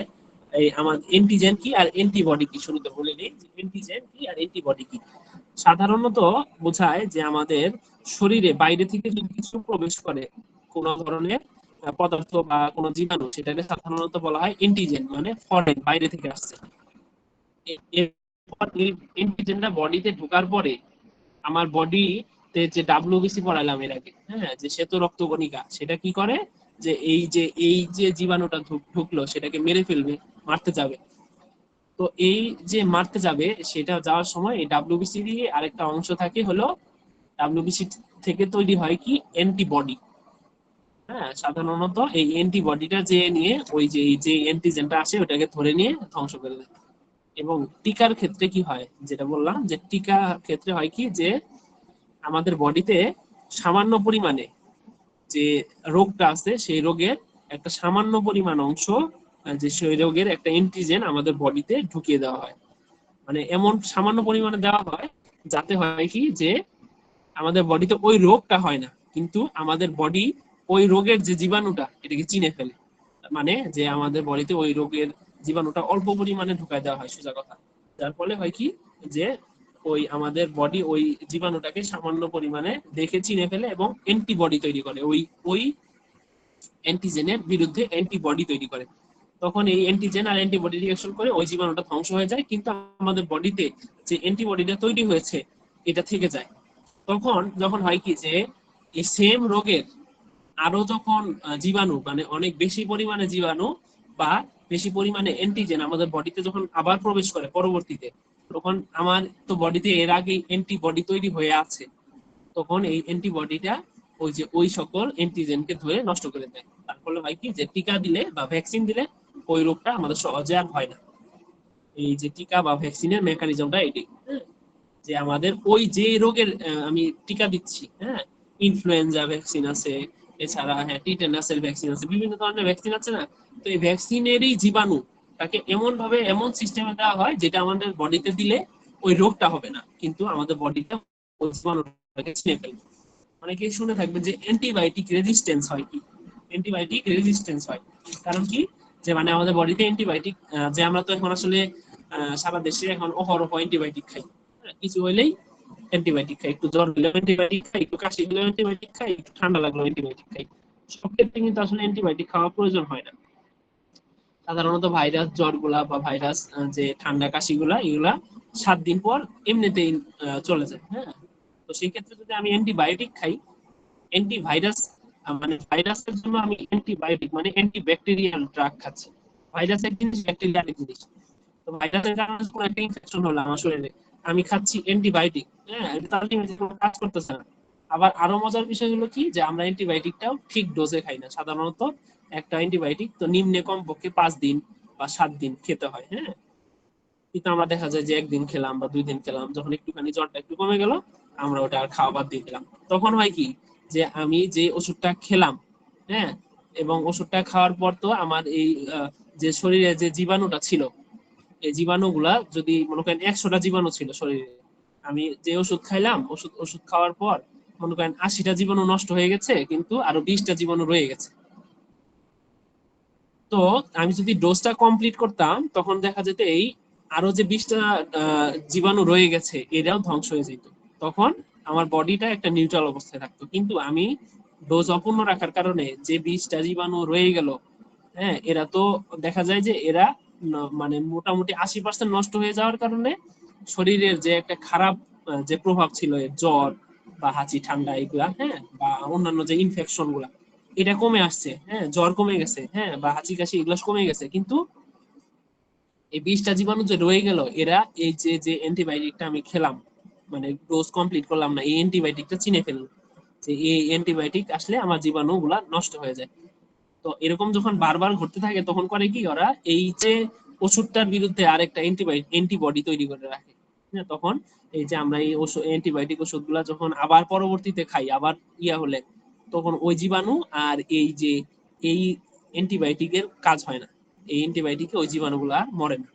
এই আমার অ্যান্টিজেন কি আর অ্যান্টিবডি কি শুরুতে বলে নিই। অ্যান্টিজেন কি আর অ্যান্টিবডি কি, সাধারণত বোঝায় যে আমাদের শরীরে বাইরে থেকে যদি কিছু প্রবেশ করে কোনো ধরনের পদার্থ বা কোনো জীবাণু, সেটাকে সাধারণত বলা হয় অ্যান্টিজেন, মানে ফরেন বাইরে থেকে আসছে। এরপর এই অ্যান্টিজেনটা বডিতে ঢোকার পরে আমার বডিতে যে ডাব্লিউবিসি পড়ালাম এর আগে, হ্যাঁ, যে শ্বেত রক্তকণিকা, সেটা কি করে যে এই যে জীবাণুটা ঢুকলো সেটাকে মেরে ফেলবে, মারতে যাবে। তো এই যে মারতে যাবে সেটা যাওয়ার সময় এই ডাব্লিউবিসি দিয়ে আরেকটা অংশ থাকে হলো, ডাব্লিউবিসি থেকে তৈরি হয় কি অ্যান্টিবডি। হ্যাঁ, সাধারণত এই অ্যান্টিবডিটা যে নিয়ে ওই যে এই যে অ্যান্টিজেনটা আসে ওটাকে ধরে নিয়ে ধ্বংস করে দেয়। এবং টিকার ক্ষেত্রে কি হয়, যেটা বললাম যে টিকার ক্ষেত্রে হয় কি যে আমাদের বডিতে সামান্য পরিমাণে যে রোগটা আছে সেই রোগের একটা সামান্য পরিমাণ অংশ, যে সেই রোগের একটা অ্যান্টিজেন আমাদের বডিতে ঢুকিয়ে দেওয়া হয়। মানে এমন সামান্য পরিমাণে দেওয়া হয় যাতে হয় কি যে আমাদের বডিতে ওই রোগটা হয় না, কিন্তু আমাদের বডি ওই রোগের যে জীবাণুটা এটাকে চিনে ফেলে। মানে যে আমাদের বডিতে ওই রোগের জীবাণুটা অল্প পরিমাণে ঢুকায় দেওয়া হয় সোজা কথা। যার ফলে হয় কি যে ওই আমাদের বডি ওই জীবাণুটাকে সামান্য পরিমাণে দেখে চিনে ফেলে এবং অ্যান্টিবডি তৈরি করে, ওই ওই অ্যান্টিজেনের বিরুদ্ধে অ্যান্টিবডি তৈরি করে। তখন এই অ্যান্টিজেন আর অ্যান্টিবডি রিঅ্যাকশন করে ওই জীবাণুটা ধ্বংস হয়ে যায়, কিন্তু আমাদের বডিতে যে অ্যান্টিবডিটা তৈরি হয়েছে এটা থেকে যায়। তখন যখন হয় কি যে এই সেম রোগের আরো যখন জীবাণু, মানে অনেক বেশি পরিমাণে জীবাণু বা বেশি পরিমাণে অ্যান্টিজেন আমাদের বডিতে যখন আবার প্রবেশ করে পরবর্তীতে, তখন আমার তো বডিতে এর আগে অ্যান্টিবডি তৈরি হয়ে আছে, তখন এই অ্যান্টিবডিটা ওই যে ওই সকল অ্যান্টিজেনকে ধরে নষ্ট করে দেয়। তার ফলে হয় কি যে টিকা দিলে বা ভ্যাকসিন দিলে ওই রোগটা আমাদের সহজে আর হয় না। এই যে টিকা বা ভ্যাকসিনের মেকানিজমটা এটি, হ্যাঁ, যে আমাদের ওই যে রোগের আমি টিকা দিচ্ছি, হ্যাঁ, ইনফ্লুয়েঞ্জা ভ্যাকসিন আছে, এছাড়া হ্যাঁ টিটেনাসের ভ্যাকসিন আছে, বিভিন্ন ধরনের ভ্যাকসিন আছে না। তো এই ভ্যাকসিনেরই জীবাণু তাকে এমন ভাবে এমন সিস্টেমে দেওয়া হয় যেটা আমাদের বডিতে দিলে ওই রোগটা হবে না, কিন্তু আমাদের বডিতে ওই জীবাণুটাকে চিনে ফেলবে। অনেকে শুনে থাকবে যে অ্যান্টিবায়োটিক রেজিস্ট্যান্স হয় কি, অ্যান্টিবায়োটিক রেজিস্ট্যান্স হয় কারণ কি, যে মানে আমাদের বডিতে অ্যান্টিবায়োটিক, যে আমরা তো এখন আসলে সারা দেশে এখন অহরহ অ্যান্টিবায়োটিক খাই, কিছু হইলেই অ্যান্টিবায়োটিক খাই, একটু জ্বর হলেও অ্যান্টিবায়োটিক খাই, একটু কাশি হলেও অ্যান্টিবায়োটিক খাই, একটু ঠান্ডা লাগলেও অ্যান্টিবায়োটিক খাই। সব ক্ষেত্রে কিন্তু আসলে অ্যান্টিবায়োটিক খাওয়া প্রয়োজন হয় না। সাধারণত ভাইরাস জ্বর গুলা বা ভাইরাস যে ঠান্ডা কাশি গুলা এগুলা 7 দিন পর এমনিতেই চলে যায়। হ্যাঁ, তো সেই ক্ষেত্রে যদি আমি অ্যান্টিবায়োটিক খাই, অ্যান্টিভাইরাস মানে ভাইরাসের জন্য আমি অ্যান্টিবায়োটিক মানে অ্যান্টিব্যাকটেরিয়াল ড্রাগ খাচ্ছি। ভাইরাস এক জিনিস, ব্যাকটেরিয়া আরেক জিনিস। তো ভাইরাসের কারণে কোনো একটা ইনফেকশন হলো আমার শরীরে, আমি খাচ্ছি অ্যান্টিবায়োটিক, হ্যাঁ, এটা আলটিমেটলি কোনো কাজ করতেছে না। আবার আরো মজার বিষয় হলো কি যে আমরা অ্যান্টিবায়োটিকটাও ঠিক ডোজে খাই না। সাধারণত একটা অ্যান্টিবায়োটিক তো নিম্নে কমপক্ষে 5 দিন বা 7 দিন খেতে হয়, হ্যাঁ, কিন্তু আমরা দেখা যায় যে 1 দিন খেলাম বা 2 দিন খেলাম, যখন একটুখানি জ্বরটা একটু কমে গেল আমরা ওটা আর খাওয়া বাদ দিয়ে দিলাম। তখন হয় কি যে আমি যে ওষুধটা খেলাম, হ্যাঁ, এবং ওষুধটা খাওয়ার পর তো আমার এই যে শরীরে যে জীবাণুটা ছিল, এই জীবাণুগুলা যদি মনে করেন 100টা জীবাণু ছিল শরীরে, আমি যে ওষুধ খাইলাম ওষুধ ওষুধ খাওয়ার পর মনে করেন 80টা জীবাণু নষ্ট হয়ে গেছে, কিন্তু আরো 20টা জীবাণু রয়ে গেছে। তো আমি যদি ডোজটা কমপ্লিট করতাম তখন দেখা যেত এই আরো যে 20টা জীবাণু রয়ে গেছে এরাও ধ্বংস হয়ে যেত। তখন আমার বডিটা একটা নিউট্রাল অবস্থায় থাকতো। কিন্তু আমি ডোজ অপূর্ণ রাখার কারণে যে 20টা জীবাণু রয়ে গেল, হ্যাঁ, এরা তো দেখা যায় যে এরা মানে মোটামুটি 80% নষ্ট হয়ে যাওয়ার কারণে শরীরের যে একটা খারাপ যে প্রভাব ছিল, জ্বর বা হাঁচি ঠান্ডা এগুলা, হ্যাঁ, বা অন্যান্য যে ইনফেকশন গুলা, এটা কমে আসছে, হ্যাঁ, জ্বর কমে গেছে, হ্যাঁ, বা হাঁচি কাশি এগুলো কমে গেছে। কিন্তু এই 20টা জীবাণু যে রয়ে গেল, এরা এই যে যে অ্যান্টিবায়োটিকটা আমি খেলাম, মানে ডোজ কমপ্লিট করলাম না, এই অ্যান্টিবায়োটিকটা চিনে ফেললো যে এই অ্যান্টিবায়োটিক আসলে আমার জীবাণু গুলা নষ্ট হয়ে যায়। তো এরকম যখন বারবার ঘটতে থাকে তখন করে কি ওরা এই যে ওষুধটার বিরুদ্ধে আরেকটা অ্যান্টিবডি তৈরি করে রাখে, হ্যাঁ, তখন এই যে আমরা এই ওষুধ অ্যান্টিবায়োটিক ওষুধগুলা যখন আবার পরবর্তীতে খাই, আবার হলে, তখন ওই জীবাণু আর এই যে এই অ্যান্টিবায়োটিকের কাজ হয় না, এই অ্যান্টিবায়োটিকে ওই জীবাণুগুলা আর মরে না।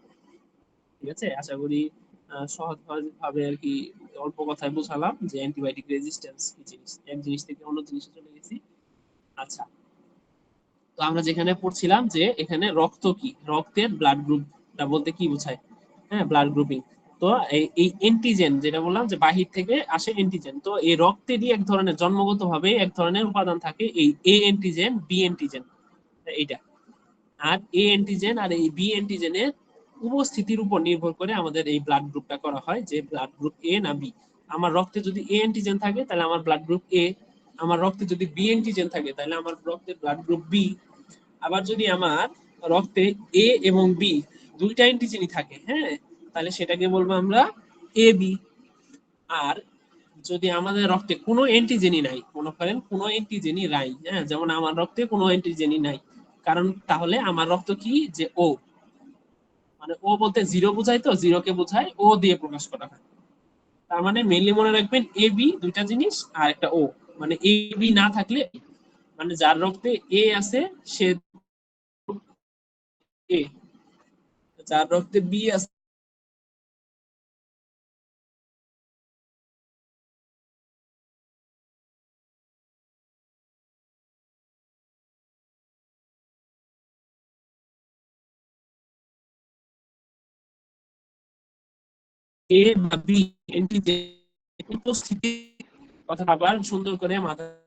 ঠিক আছে, আশা করি সহজ ভাবে আর কি অল্প কথায় বোঝালাম যে অ্যান্টিবায়োটিক রেজিস্ট্যান্স কি জিনিস, এক জিনিস থেকে অন্য জিনিসে চলে গেছি। আচ্ছা, তো আমরা যেখানে পড়ছিলাম যে এখানে রক্ত কি, রক্তের ব্লাড গ্রুপটা বলতে কি বোঝায়, হ্যাঁ, ব্লাড গ্রুপিং। তো এই অ্যান্টিজেন যেটা বললাম যে বাহির থেকে আসে অ্যান্টিজেন, তো এই রক্তেরই এক ধরনের জন্মগতভাবে এক ধরনের উপাদান থাকে, এই এ অ্যান্টিজেন বি অ্যান্টিজেন, এইটা। আর এ অ্যান্টিজেন আর এই বি অ্যান্টিজেনের উপস্থিতির উপর নির্ভর করে আমাদের এই ব্লাড গ্রুপটা করা হয়, যে ব্লাড গ্রুপ এ না বি। আমার রক্তে যদি এ অ্যান্টিজেন থাকে তাহলে আমার ব্লাড গ্রুপ এ, আমার রক্তে যদি বি অ্যান্টিজেন থাকে তাহলে আমার রক্তের ব্লাড গ্রুপ বি। আবার যদি আমার রক্তে এ এবং বি দুইটা অ্যান্টিজেনই থাকে, হ্যাঁ, তাহলে সেটাকে বলবো আমরা এ বি। আর যদি আমাদের রক্তে কোনো অ্যান্টিজেনই নাই, মনে করেন কোনো অ্যান্টিজেনই নাই, হ্যাঁ, যেমন আমার রক্তে কোনো অ্যান্টিজেনই নাই, কারণ তাহলে আমার রক্ত কি, যে ও, মানে ও বলতে জিরো বোঝায়, তো জিরোকে বোঝায় ও দিয়ে প্রকাশ করা হয়। তার মানে মেইনলি মনে রাখবেন এ বি দুইটা জিনিস আর একটা ও, মানে এ বি না থাকলে, মানে যার রক্তে এ আছে সে এ, যার রক্তে বি আছে এ বা বি অ্যান্টিজেন উপস্থিতি, কথা আবার সুন্দর করে মাথায়